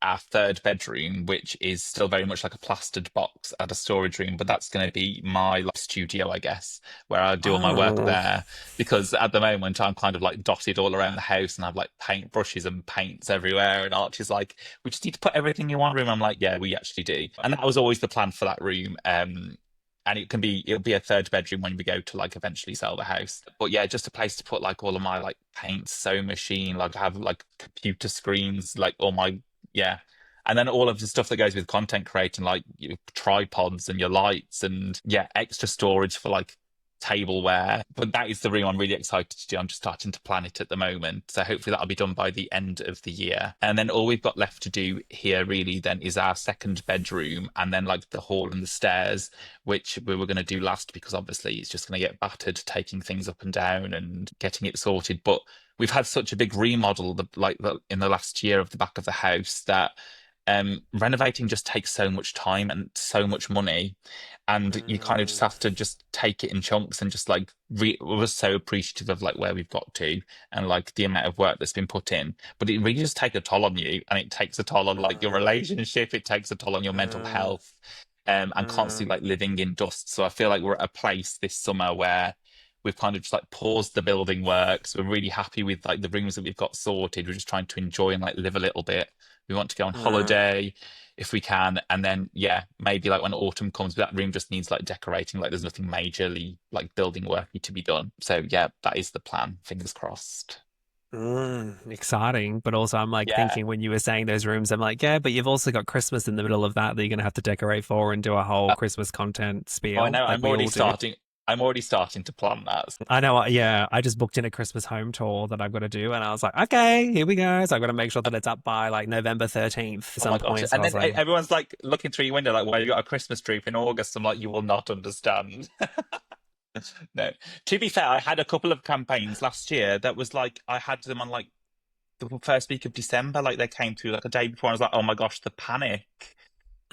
our third bedroom, which is still very much like a plastered box at a storage room, but that's going to be my like, studio, I guess, where I do all my work Oh, there. Because at the moment, I'm kind of like dotted all around the house and I've like paint brushes and paints everywhere. And Archie's like, we just need to put everything in one room. I'm like, yeah, we actually do. And that was always the plan for that room. And it'll be a third bedroom when we go to like eventually sell the house. But yeah, just a place to put like all of my like paint, sewing machine, like I have like computer screens, like all my, yeah. And then all of the stuff that goes with content creating, like your tripods and your lights and yeah, extra storage for like tableware. But that is the room I'm really excited to do. I'm just starting to plan it at the moment. So hopefully that'll be done by the end of the year. And then all we've got left to do here really then is our second bedroom and then like the hall and the stairs, which we were going to do last because obviously it's just going to get battered taking things up and down and getting it sorted. But we've had such a big remodel in the last year of the back of the house that renovating just takes so much time and so much money, and you kind of just mm, have to just take it in chunks and just like we're so appreciative of like where we've got to and like the amount of work that's been put in, but it really does take a toll on you, and it takes a toll on like your mm, relationship, it takes a toll on your mental mm, health, and mm, constantly like living in dust. So I feel like we're at a place this summer where we've kind of just like paused the building works. We're really happy with like the rooms that we've got sorted. We're just trying to enjoy and like live a little bit. We want to go on mm. holiday if we can. And then, yeah, maybe like when autumn comes, that room just needs like decorating. Like there's nothing majorly like building worky to be done. So, yeah, that is the plan. Fingers crossed. Exciting, but also I'm like Yeah. thinking when you were saying those rooms, I'm like, yeah, but you've also got Christmas in the middle of that you're gonna have to decorate for and do a whole Uh, Christmas content oh, I spiel know. like I'm we already all do. starting. I'm already starting to plan that. I know. Yeah, I just booked in a Christmas home tour that I've got to do, and I was like, okay, here we go. So I've got to make sure that it's up by like November 13th at Oh my some gosh. point. So I And was then like, everyone's like looking through your window, like, why you got a Christmas tree in August? I'm like, you will not understand. No. To be fair, I had a couple of campaigns last year that was like, I had them on like the first week of December. Like they came through like a day before. I was like, oh my gosh, the panic.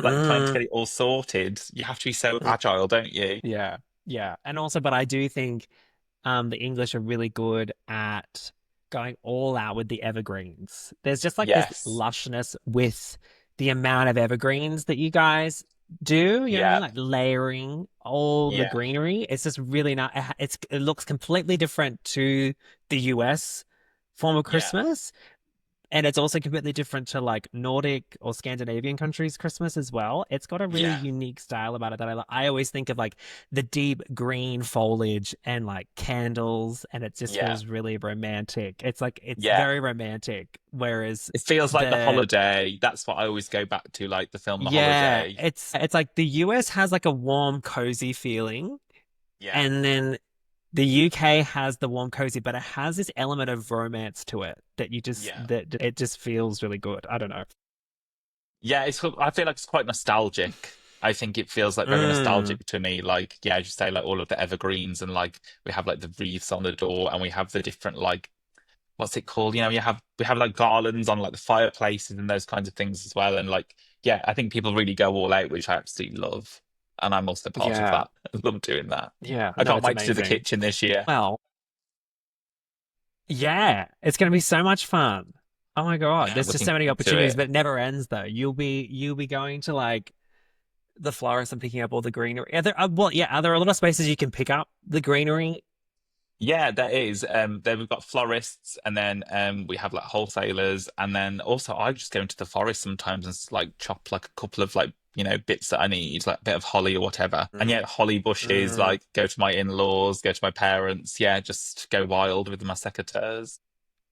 Like trying to mm, get it all sorted. You have to be so agile, don't you? yeah, yeah, and also, but I do think the English are really good at going all out with the evergreens. There's just like this Yes. lushness with the amount of evergreens that you guys do. You know what I mean? Yeah. Like layering all the Yeah. greenery. It's just really not. It looks completely different to the US form of Yeah. Christmas. And it's also completely different to like Nordic or Scandinavian countries' Christmas as well. It's got a really Yeah. unique style about it that I always think of like the deep green foliage and like candles, and it just Yeah. feels really romantic. It's like it's Yeah. very romantic. Whereas It feels like The the Holiday. That's what I always go back to, like the film The yeah, Holiday. it's like the US has like a warm, cozy feeling, Yeah. and then the UK has the warm cozy, but it has this element of romance to it that you just Yeah. that it just feels really good. I don't know. Yeah, I feel like it's quite nostalgic. I think it feels like very Mm, nostalgic to me. Like, yeah, as you say, like all of the evergreens and like we have like the wreaths on the door and we have the different like what's it called? You know, we have like garlands on like the fireplaces and those kinds of things as well. And like, yeah, I think people really go all out, which I absolutely love. And I'm also part of yeah. that. I love doing that. Yeah, I no, can't it's wait to do the amazing. kitchen this year. Well, yeah, it's going to be so much fun. Oh my God, Yeah, I'm there's just looking so many forward to opportunities, it. but it never ends though. You'll be going to like the florist and picking up all the greenery. Are there a lot of spaces you can pick up the greenery? Yeah, there is. Then we've got florists, and then we have like wholesalers, and then also I just go into the forest sometimes and like chop like a couple of like bits that I need, like a bit of holly or whatever. And Mm, yeah, holly bushes, mm, like go to my in-laws, go to my parents. Yeah, just go wild with my secateurs.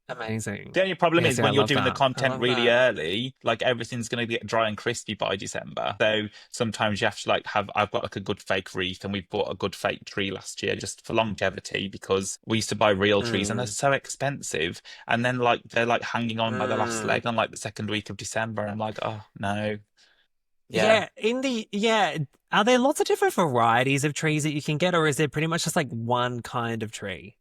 amazing. The only problem Yeah, is see, I when you're love doing the that. I content love really that. early, like everything's going to get dry and crispy by December. So sometimes you have to like have, I've got like a good fake wreath and we bought a good fake tree last year just for longevity because we used to buy real trees and they're Mm, so expensive. And then like they're like hanging on by the last mm. leg on like the second week of December. And I'm like, oh no. Yeah. Yeah, are there lots of different varieties of trees that you can get, or is there pretty much just like one kind of tree?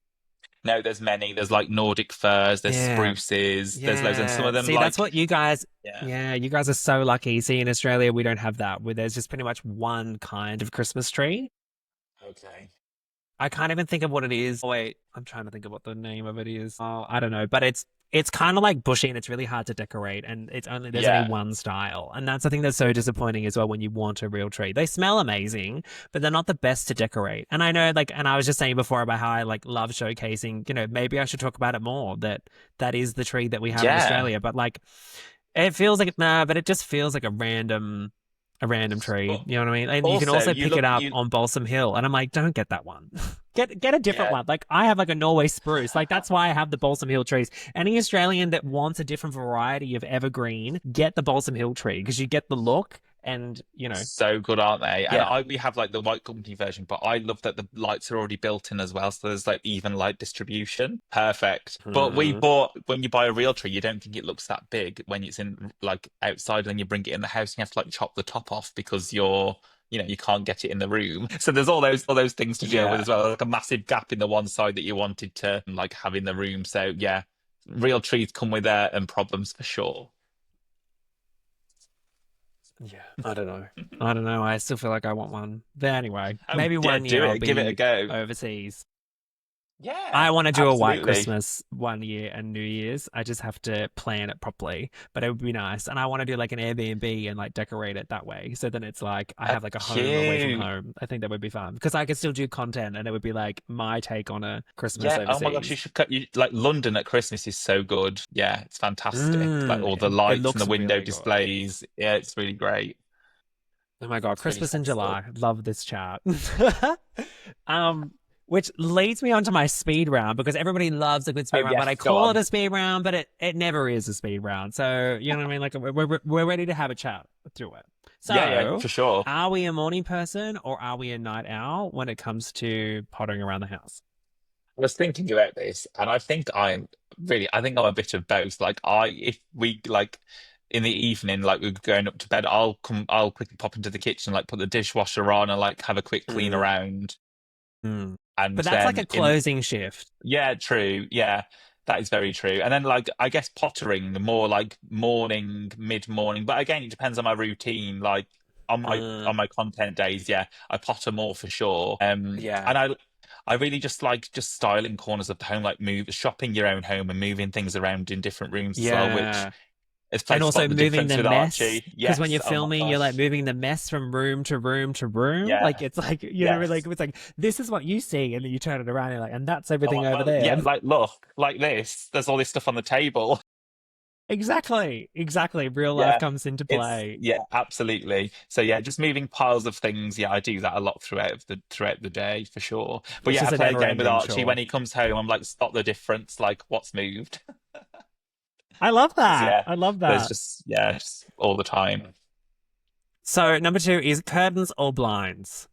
No, there's many. There's like Nordic firs, there's Yeah. spruces, there's loads, and some of Yeah. them See, that's like, what you guys, yeah. yeah, you guys are so lucky. See, in Australia, we don't have that, where there's just pretty much one kind of Christmas tree. Okay. I can't even think of what it is. Oh, wait, I'm trying to think of what the name of it is. Oh, I don't know, but it's kind of like bushy and it's really hard to decorate, and there's only Yeah. one style, and that's the thing that's so disappointing as well when you want a real tree. They smell amazing, but they're not the best to decorate. And I know, like, and I was just saying before about how I like love showcasing. Maybe I should talk about it more. That is the tree that we have in Yeah. Australia, but like it feels like nah, but it just feels like a random tree. But You know what I mean? And you can also, also you pick it look, up you, on Balsam Hill, and I'm like, don't get that one. Get a different yeah. one. Like I have like a Norway spruce. Like that's why I have the Balsam Hill trees. Any Australian that wants a different variety of evergreen, get the Balsam Hill tree because you get the look and So good, aren't they? And yeah. we have like the white company version, but I love that the lights are already built in as well. So there's like even light distribution. Perfect. But we Mm. bought, when you buy a real tree, you don't think it looks that big when it's in like outside and then you bring it in the house and you have to like chop the top off because you can't get it in the room. So there's all those things to deal with Yeah. as well. Like a massive gap in the one side that you wanted to like have in the room. So yeah, real trees come with problems for sure. Yeah. I don't know. I don't know. I still feel like I want one. But anyway, Oh maybe yeah, one year do I'll it. Give it a be go. overseas. I Yeah, want to do a white absolutely. Christmas one year and New Year's. I just have to plan it properly, but it would be nice. And I want to do like an Airbnb and like decorate it that way. So then it's like I Oh, have like a home away from cute. home. I think that would be fun because I could still do content and it would be like my take on a Christmas Yeah. Oh my gosh, you overseas. should cut you like London at Christmas is so good. Yeah, it's fantastic. Like all the It lights and the looks window really good. displays. Yeah, it's really great. Oh my God, It's really Christmas in sensible. July. Love this chat. um, which leads me on to my speed round because everybody loves a good speed Oh round, but yes, I go call it on. a speed round, but it never is a speed round. So, you know what I mean? Like we're ready to have a chat through it. Yeah, So, for sure. are we a morning person or are we a night owl when it comes to pottering around the house? I was thinking about this, and I think I'm a bit of both. If we like in the evening, like we're going up to bed, I'll quickly pop into the kitchen, like put the dishwasher on, and like have a quick clean Mm, around, mm. and But that's like then a in closing shift. yeah, true, yeah, that is very true. And then like I guess pottering more like morning, mid morning, but again, it depends on my routine. Like Mm, on my content days, yeah, I potter more for sure. yeah. And I really just like just styling corners of the home, like move shopping your own home and moving things around in different rooms as well, which Yeah. is And place also spot the moving difference the with mess. Archie. Because when Yes. you're Oh my filming, you're like gosh. moving the mess from room to room to room. Like Yeah. it's like, you know, like Yes. it's like, this is what you see. And then you turn it around and you're like, and that's Oh everything over well, there. yeah, like look, like this. There's all this stuff on the table. Exactly. Exactly. Real life Yeah. comes into It's play, yeah, absolutely. So yeah, just moving piles of things. Yeah, I do that a lot throughout the day for sure. But which yeah, is I a play a never game with ending Archie when chore. he comes home. I'm like, spot the difference, like what's moved. I love 'Cause, that. yeah, I love there's that. just yeah, just all the time. So number two is curtains or blinds.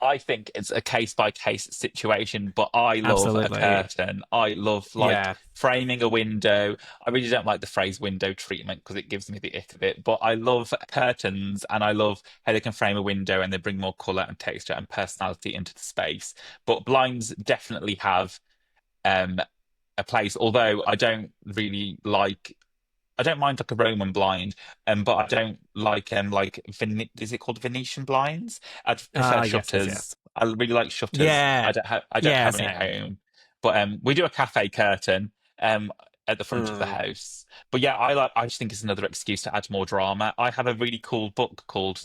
I think it's a case by case situation, but I love a Absolutely. curtain. I love like Yeah. framing a window. I really don't like the phrase window treatment because it gives me the ick of it, but I love curtains and I love how they can frame a window and they bring more color and texture and personality into the space. But blinds definitely have um a place, although I don't mind like a Roman blind, but I don't like is it called Venetian blinds? I'd prefer Yes, yes, shutters. yes. I really like shutters. Yeah. I don't Yeah, have any at same. home, but we do a cafe curtain at the front of the Mm. house. But yeah, I just think it's another excuse to add more drama. I have a really cool book called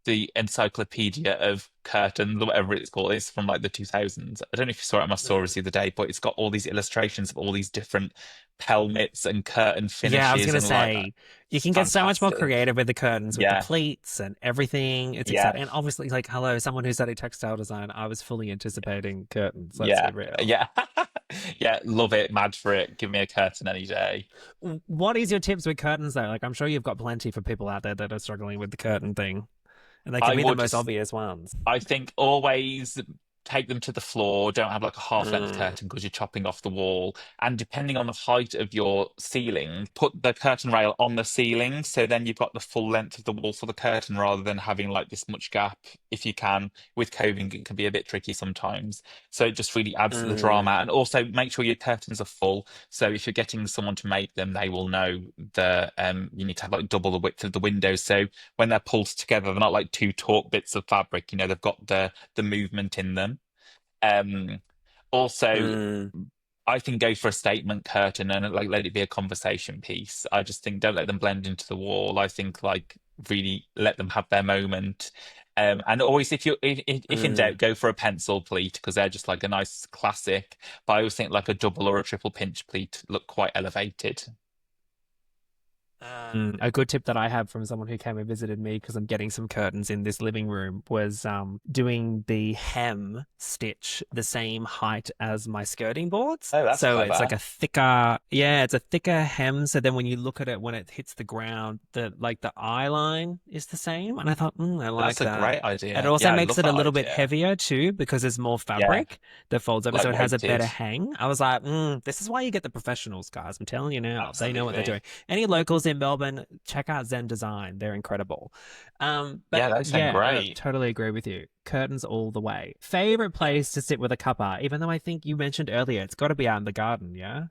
the Encyclopedia of Curtains, or whatever it's called. It's from like the 2000s. I don't know if you saw it on my stories the other day, but it's got all these illustrations of all these different pelmets and curtain Yeah, I was finishes, gonna and like say you it's can get so much more fantastic. creative with the curtains, with the Yeah, pleats and everything. It's yeah, exciting. And obviously, like, hello, someone who studied textile design, I was fully anticipating curtains. Let's be yeah, real. yeah, yeah. Love it, mad for it. Give me a curtain any day. What is your tips with curtains though? Like, I'm sure you've got plenty for people out there that are struggling with the curtain thing, and they can I be the would most just obvious ones. I think always take them to the floor. Don't have like a half length Mm, curtain because you're chopping off the wall. And depending on the height of your ceiling, put the curtain rail on the ceiling. So then you've got the full length of the wall for the curtain rather than having like this much gap. If you can, with coving, it can be a bit tricky sometimes. So it just really adds to the mm, drama. And also make sure your curtains are full. So if you're getting someone to make them, they will know you need to have like double the width of the windows. So when they're pulled together, they're not like two taut bits of fabric. You know, they've got the movement in them. Um, Also, mm. I think go for a statement curtain and like let it be a conversation piece. I just think don't let them blend into the wall. I think like really let them have their moment. And always, if in Mm. doubt, go for a pencil pleat because they're just like a nice classic. But I always think like a double or a triple pinch pleat look quite elevated. A good tip that I have from someone who came and visited me because I'm getting some curtains in this living room was doing the hem stitch the same height as my skirting boards. Oh, that's So it's like clever. a thicker, yeah, it's a thicker hem. So then when you look at it when it hits the ground, the eye line is the same. And I thought, I like That's a that. great It idea. also Yeah, I makes love it a that little bit idea. heavier too because there's more Yeah, fabric that folds over, so like it has a weighted. better hang. I was like, this is why you get the professionals, guys. I'm telling you now, they know what they're doing. Absolutely. Any locals in Melbourne, check out Zen Design. They're incredible. But Yeah, those sound yeah, great. totally agree with you. Curtains all the way. Favorite place to sit with a cuppa, even though I think you mentioned earlier, it's got to be out in the garden, yeah?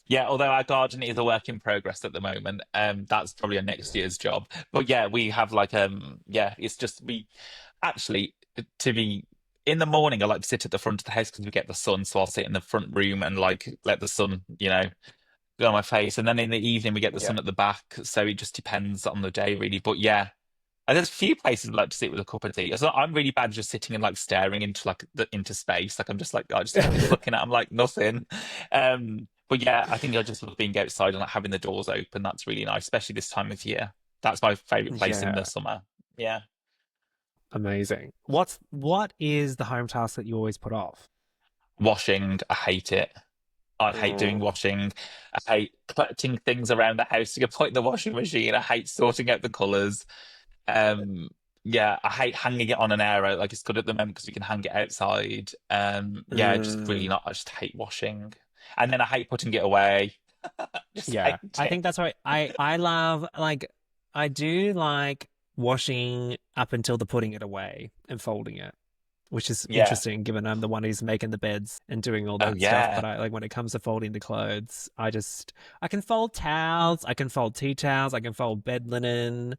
Yeah, although our garden is a work in progress at the moment, that's probably a next year's job. But yeah, we have like yeah, it's just we actually to be in the morning I like to sit at the front of the house because we get the sun, so I'll sit in the front room and like let the sun, go on my face. And then in the evening we get the Yeah. sun at the back, so it just depends on the day really. But yeah. And there's a few places I like to sit with a cup of tea. So I'm really bad just sitting and like staring into like into space. Like I'm just like I just keep looking at. I'm like nothing. But yeah, I think I just love being outside and like having the doors open. That's really nice, especially this time of year. That's my favorite place in the Yeah, summer. Yeah, amazing. What is the home task that you always put off? washing. I hate it. I hate doing Mm. washing. I hate collecting things around the house to go put in the washing machine. I hate sorting out the colours. Um, yeah, I hate hanging it on an air out. Like it's good at the moment because we can hang it outside. Yeah, just really Mm. not. I just hate washing, and then I hate putting it away. Just Yeah, hate I think it. that's why I love like I do like washing up until the putting it away and folding it, which is Yeah. interesting given I'm the one who's making the beds and doing all Oh that stuff. yeah. But I like when it comes to folding the clothes, I can fold towels, I can fold tea towels, I can fold bed linen.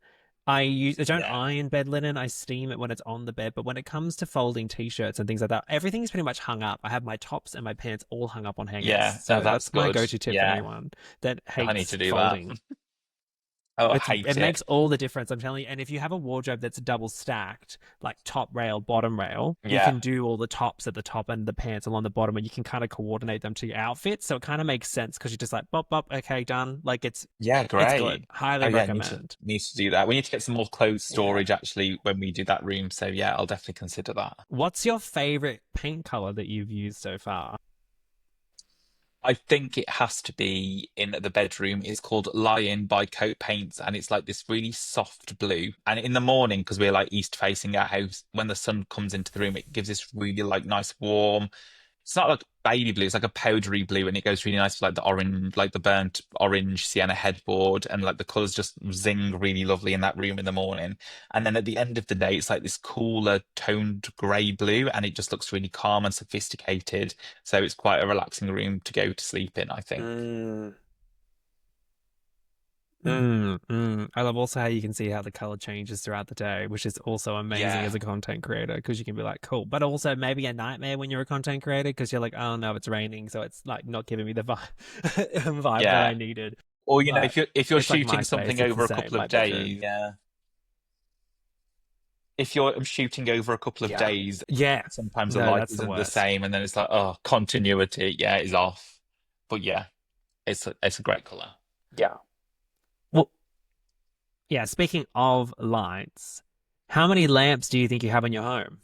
I don't Yeah. iron bed linen, I steam it when it's on the bed. But when it comes to folding t-shirts and things like that, everything is pretty much hung up. I have my tops and my pants all hung up on hangers. Yeah. No, So that's that's my good. go-to tip for Yeah. anyone that I need hates to do that. folding. Oh, I It hate it. makes all the difference, I'm telling you. And if you have a wardrobe that's double stacked, like top rail, bottom rail, you Yeah. can do all the tops at the top and the pants along the bottom, and you can kind of coordinate them to your outfit. So it kind of makes sense because you're just like, bop, bop, okay, done. Like Yeah, it's good. great. Oh Highly yeah, recommend. need to do that. We need to get some more clothes Yeah. storage actually when we do that room. So yeah, I'll definitely consider that. What's your favorite paint color that you've used so far? I think it has to be in the bedroom. It's called Lion by Coat Paints, and it's like this really soft blue. And in the morning, because we're like east facing our house, when the sun comes into the room, it gives this really like nice warm. It's not like baby blue, it's like a powdery blue, and it goes really nice with like the orange, like the burnt orange sienna headboard, and like the colours just zing really lovely in that room in the morning. And then at the end of the day, it's like this cooler toned grey blue, and it just looks really calm and sophisticated. So it's quite a relaxing room to go to sleep in, I think. Mm. Mm. I love also how you can see how the color changes throughout the day, which is also amazing Yeah, as a content creator because you can be like, cool, but also maybe a nightmare when you're a content creator because you're like, oh no, it's raining, so it's like not giving me the vibe, vibe that I yeah. needed. Or But if you're it's like shooting my something space, it's the over a same, couple my of bedroom. days, yeah. If you're shooting over a couple of Yeah. days, Yeah. sometimes the No, light that's the isn't the worst. same, and then it's like, oh, continuity, yeah, is off. But yeah, it's a great color. Yeah. Well, yeah, speaking of lights, how many lamps do you think you have in your home?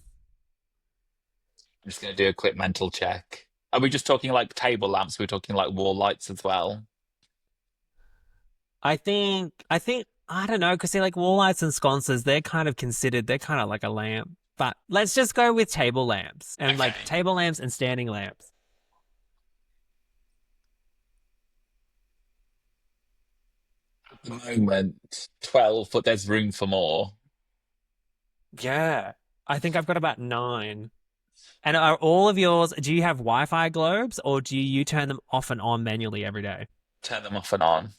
I'm just gonna do a quick mental check. Are we just talking like table lamps? We're talking like wall lights as well. I don't know, because they're like wall lights and sconces, they're kind of like a lamp. But let's just go with table lamps and like Okay. table lamps and standing lamps. At the moment, 12, but there's room for more. Yeah. I think I've got about nine. And are all of yours, do you have Wi-Fi globes or do you turn them off and on manually every day? Turn them off and on.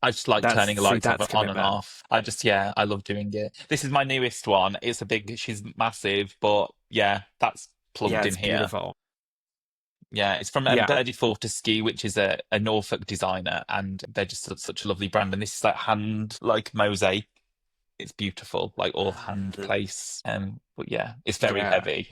I just like turning lights That's on and commitment. off. Yeah, I love doing it. This is my newest one. She's massive, but yeah, that's Yeah, plugged in it's here. beautiful. Yeah, it's from Yeah. Birdie Ski, which is a Norfolk designer, and they're just such a lovely brand. And this is like hand like mosaic. It's beautiful, like all hand Mhm. place. But yeah, it's very Yeah. heavy.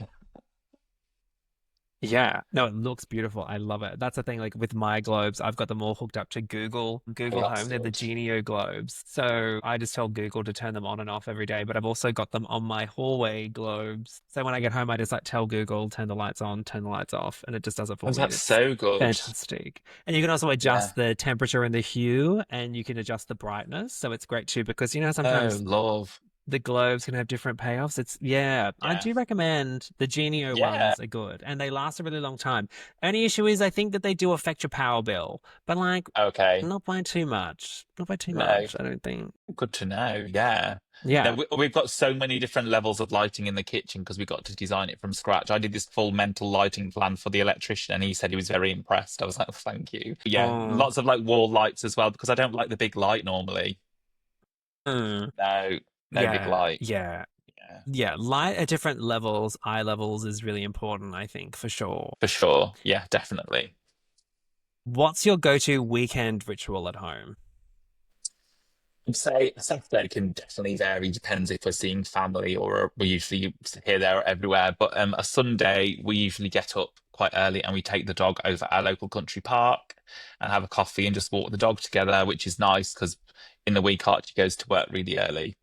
Yeah, no, it looks beautiful. I love it. That's the thing. Like with my globes, I've got them all hooked up to Oh, Google that's Home. They're the good. Genio globes. So I just tell Google to turn them on and off every day. But I've also got them on my hallway globes. So when I get home, I just like tell Google, turn the lights on, turn the lights off, and it just does it Oh, for me. And that's it's so good. fantastic. And you can also Yeah. adjust the temperature and the hue, and you can adjust the brightness. So it's great too, because Oh, sometimes love. the globes can have different payoffs. Yeah, I Yeah. do recommend the Genio Yeah. ones are good and they last a really long time. Only issue is I think that they do affect your power bill, but like Okay. not by too much. Not by too No. much, I don't think. Good to know. Yeah. No, Yeah. we've got so many different levels of lighting in the kitchen because we got to design it from scratch. I did this full mental lighting plan for the electrician, and he said he was very impressed. I was like, "Oh, thank you." Yeah, Oh, lots of like wall lights as well because I don't like the big light normally. mm, No, no big yeah, light. yeah, Yeah, yeah. Light at different levels, eye levels is really important, I think, for sure. for sure. Yeah, definitely. What's your go-to weekend ritual at home? I'd say a Saturday can definitely vary. Depends if we're seeing family or we're usually here, there, or everywhere. But a Sunday, we usually get up quite early and we take the dog over our local country park and have a coffee and just walk the dog together, which is nice because in the week Archie goes to work really early.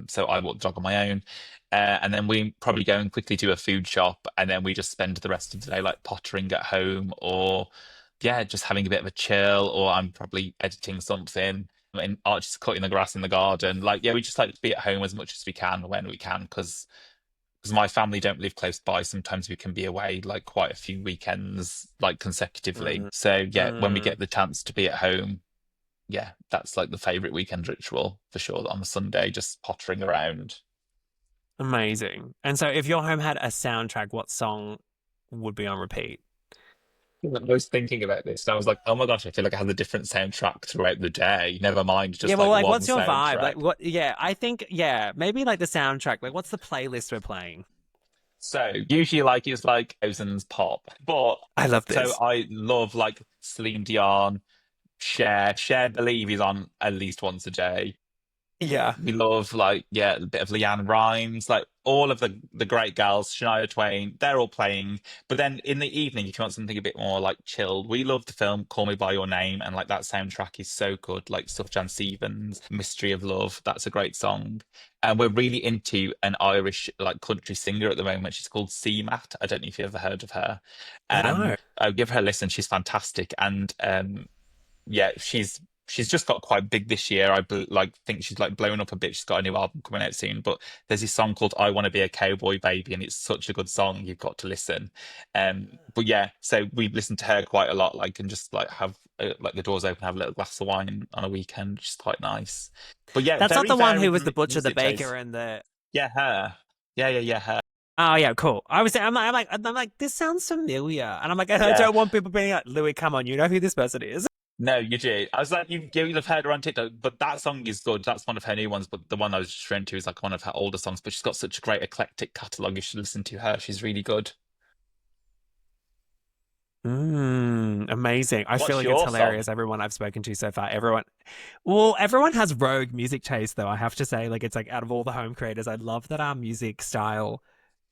So I walk the dog on my own. And then we probably go and quickly do a food shop, and then we just spend the rest of the day like pottering at home, or yeah, just having a bit of a chill, or I'm probably editing something and just cutting the grass in the garden. Like, yeah, we just like to be at home as much as we can when we can, because my family don't live close by. Sometimes we can be away like quite a few weekends, like consecutively. Mm, So yeah, when we mm. get the chance to be at home, yeah, that's like the favorite weekend ritual for sure. On a Sunday, just pottering around. Amazing. And so if your home had a soundtrack, what song would be on repeat? I was thinking about this, and I was like, "Oh my gosh, I feel like I have a different soundtrack throughout the day. Never mind, Yeah, just well, like like, one what's your vibe? soundtrack." Like, what? Yeah, I think, yeah, maybe like the soundtrack. Like, what's the playlist we're playing? So usually, like it's like thousands pop, but I love so this. I love like Celine Dion, Cher. Believe is on at least once a day. Yeah. We love like yeah, a bit of Leanne Rimes, like all of the great girls, Shania Twain, they're all playing. But then in the evening, if you want something a bit more like chilled, we love the film Call Me by Your Name, and like that soundtrack is so good. Like Sufjan Stevens, Mystery of Love, that's a great song. And we're really into an Irish like country singer at the moment. She's called CMAT. I don't know if you've ever heard of her. No. I'll give her a listen. She's fantastic, and yeah, she's just got quite big this year. Like think she's like blowing up a bit. She's got a new album coming out soon. But there's this song called "I Want to Be a Cowboy Baby," and it's such a good song. You've got to listen. But yeah, so we listen to her quite a lot. Like and just like have like the doors open, have a little glass of wine on a weekend, which is quite nice. But yeah, That's not very the one who varied was the butcher, the music baker, taste. and the. Yeah, her. Yeah, her. Oh yeah, cool. I'm like, this sounds familiar, and I'm like, I Yeah. don't want people being like, Louis, come on, you know who this person is. No, you do. I was like, you'll have heard her on TikTok, but that song is good. That's one of her new ones. But the one I was just referring to is like one of her older songs. But she's got such a great eclectic catalogue. You should listen to her. She's really good. Amazing. I feel What's like it's your song? hilarious. Everyone I've spoken to so far, everyone has rogue music taste, though. I have to say, like, it's like out of all the home creators, I love that our music style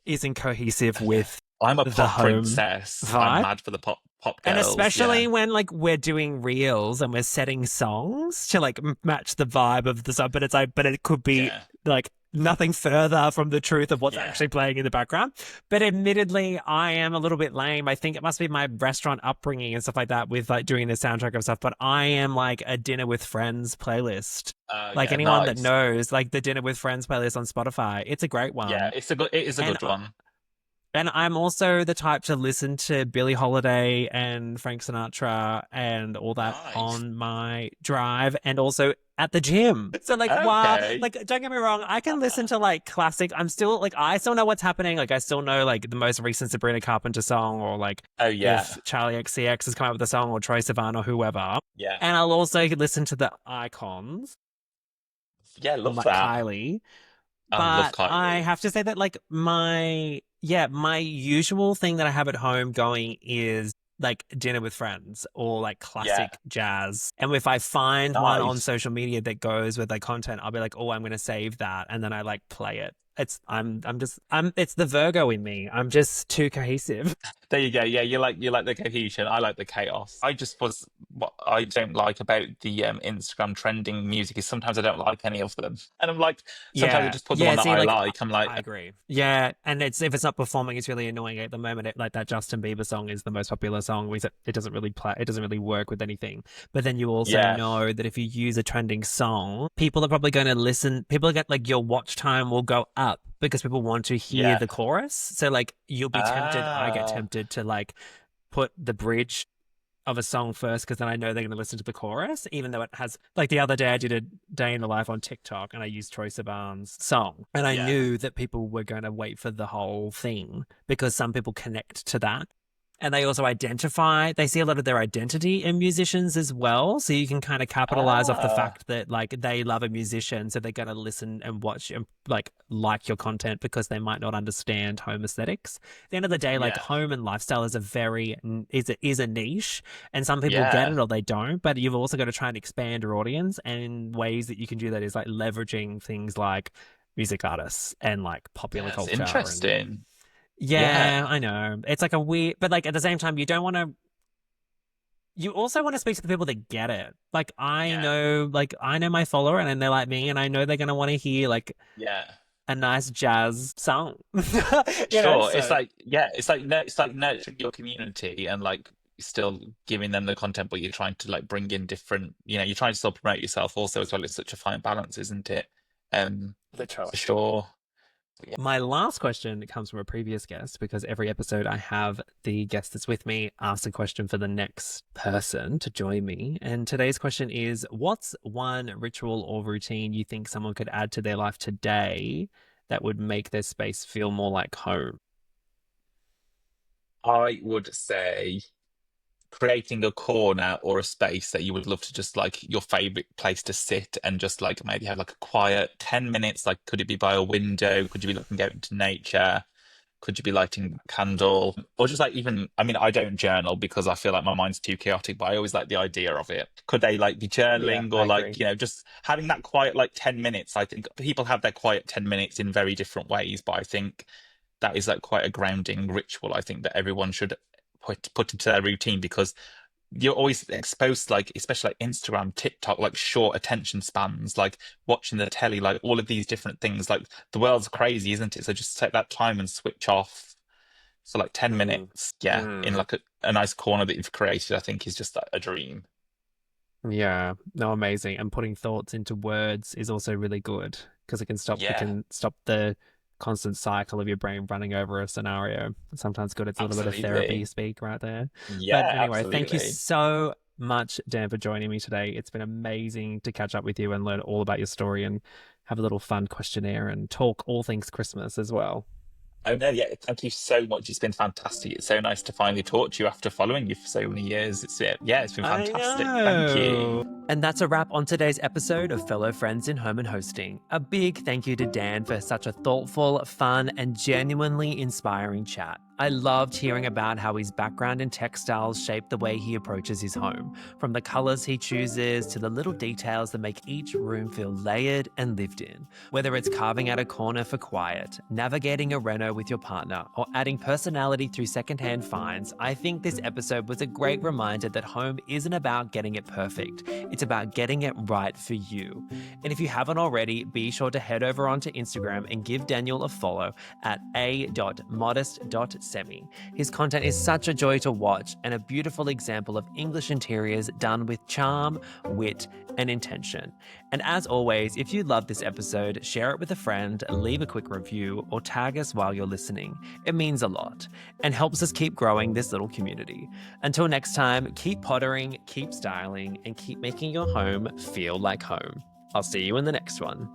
isn't cohesive Yeah. with I'm a the pop home princess. I'm vibe. mad for the pop And girls. especially Yeah. when like we're doing reels and we're setting songs to like match the vibe of the song, but it's like, but it could be Yeah. like nothing further from the truth of what's Yeah. actually playing in the background. But admittedly, I am a little bit lame. I think it must be my restaurant upbringing and stuff like that with like doing the soundtrack of stuff. But I am like a dinner with friends playlist. Like Yeah, anyone that nice. knows, like the dinner with friends playlist on Spotify, it's a great Yeah, one. it is a And good one. and I'm also the type to listen to Billie Holiday and Frank Sinatra and all that Nice. on my drive and also at the gym. So like wow, Okay. like don't get me wrong, I can listen to like classic. I'm still like I still know what's happening. Like I still know like the most recent Sabrina Carpenter song or like Oh yeah. if Charlie XCX has come out with a song or Troye Sivan or whoever. Yeah. And I'll also listen to the icons Yeah, from love like that. Kylie. I love But I Kylie. have to say that like my usual thing that I have at home going is like dinner with friends or like Yeah. classic jazz. And if I find one on Nice. social media that goes with like content, I'll be like, oh, I'm gonna save that, and then I like play it. I'm it's the Virgo in me. I'm just too cohesive. There you go. Yeah, you like the cohesion. I like the chaos. I just was what I don't like about the Instagram trending music is sometimes I don't like any of them, and I'm like sometimes I Yeah. just put the one Yeah, that see, I like like. I'm like, I agree. Yeah, and it's if it's not performing, it's really annoying at the moment. Like that Justin Bieber song is the most popular song. It doesn't really play. It doesn't really work with anything. But then you also yeah, know that if you use a trending song, people are probably going to listen. People get like your watch time will go up because people want to hear yeah. the chorus. So like you'll be tempted. I get Ah, tempted to like put the bridge of a song first because then I know they're going to listen to the chorus, even though it has like the other day I did a day in the life on TikTok and I used Troye Sivan's song and I yeah, knew that people were going to wait for the whole thing because some people connect to that. And they also identify, they see a lot of their identity in musicians as well. So you can kind of capitalize off the ah, fact that like they love a musician. So they're going to listen and watch and like your content because they might not understand home aesthetics. At the end of the day, like yeah, home and lifestyle is a very, is a niche and some people get yeah. it or they don't. But you've also got to try and expand your audience. And ways that you can do that is like leveraging things like music artists and like popular Yeah, it's culture and interesting. yeah, Yeah, I know. It's like a weird, but like at the same time, you don't want to, you also want to speak to the people that get it. Like yeah, I know my follower and they're like me and I know they're going to want to hear like yeah. a nice jazz song. Sure. So It's like nurturing your community and like still giving them the content, but you're trying to like bring in different, you're trying to still promote yourself also as well. It's such a fine balance, isn't it? literally. For sure. Yeah. My last question comes from a previous guest because every episode I have the guest that's with me ask a question for the next person to join me. And today's question is, what's one ritual or routine you think someone could add to their life today that would make their space feel more like home? I would say creating a corner or a space that you would love to just like your favorite place to sit and just like maybe have like a quiet 10 minutes. Like, could it be by a window? Could you be looking out into nature? Could you be lighting a candle? Or just like even, I mean, I don't journal because I feel like my mind's too chaotic, but I always like the idea of it. Could they like be Yeah, journaling I or like, agree. just having that quiet like 10 minutes? I think people have their quiet 10 minutes in very different ways, but I think that is like quite a grounding ritual. I think that everyone should put into their routine because you're always exposed to, like, especially like Instagram, TikTok, like short attention spans, like watching the telly, like all of these different things. Like the world's crazy, isn't it? So just take that time and switch off for like 10 Mm, minutes. Yeah, in mm. like a nice corner that you've created, I think is just a dream. Yeah, no, amazing. And putting thoughts into words is also really good because it Yeah, can stop the constant cycle of your brain running over a scenario. Sometimes good, it's a little bit of therapy absolutely. speak right there. But Yeah, anyway, thank you absolutely. so much, Dan, for joining me today. It's been amazing to catch up with you and learn all about your story and have a little fun questionnaire and talk all things Christmas as well. Oh no, yeah, thank you so much. It's been fantastic. It's so nice to finally talk to you after following you for so many years. Yeah, it's been I fantastic. Thank you. know. And that's a wrap on today's episode of Fellow Friends in Home and Hosting. A big thank you to Dan for such a thoughtful, fun, and genuinely inspiring chat. I loved hearing about how his background in textiles shaped the way he approaches his home, from the colors he chooses to the little details that make each room feel layered and lived in. Whether it's carving out a corner for quiet, navigating a reno with your partner, or adding personality through secondhand finds, I think this episode was a great reminder that home isn't about getting it perfect. It's about getting it right for you. And if you haven't already, be sure to head over onto Instagram and give Daniel a follow at a.modest.semi. His content is such a joy to watch and a beautiful example of English interiors done with charm, wit, and intention. And as always, if you love this episode, share it with a friend, leave a quick review, or tag us while you're listening. It means a lot and helps us keep growing this little community. Until next time, keep pottering, keep styling, and keep making your home feel like home. I'll see you in the next one.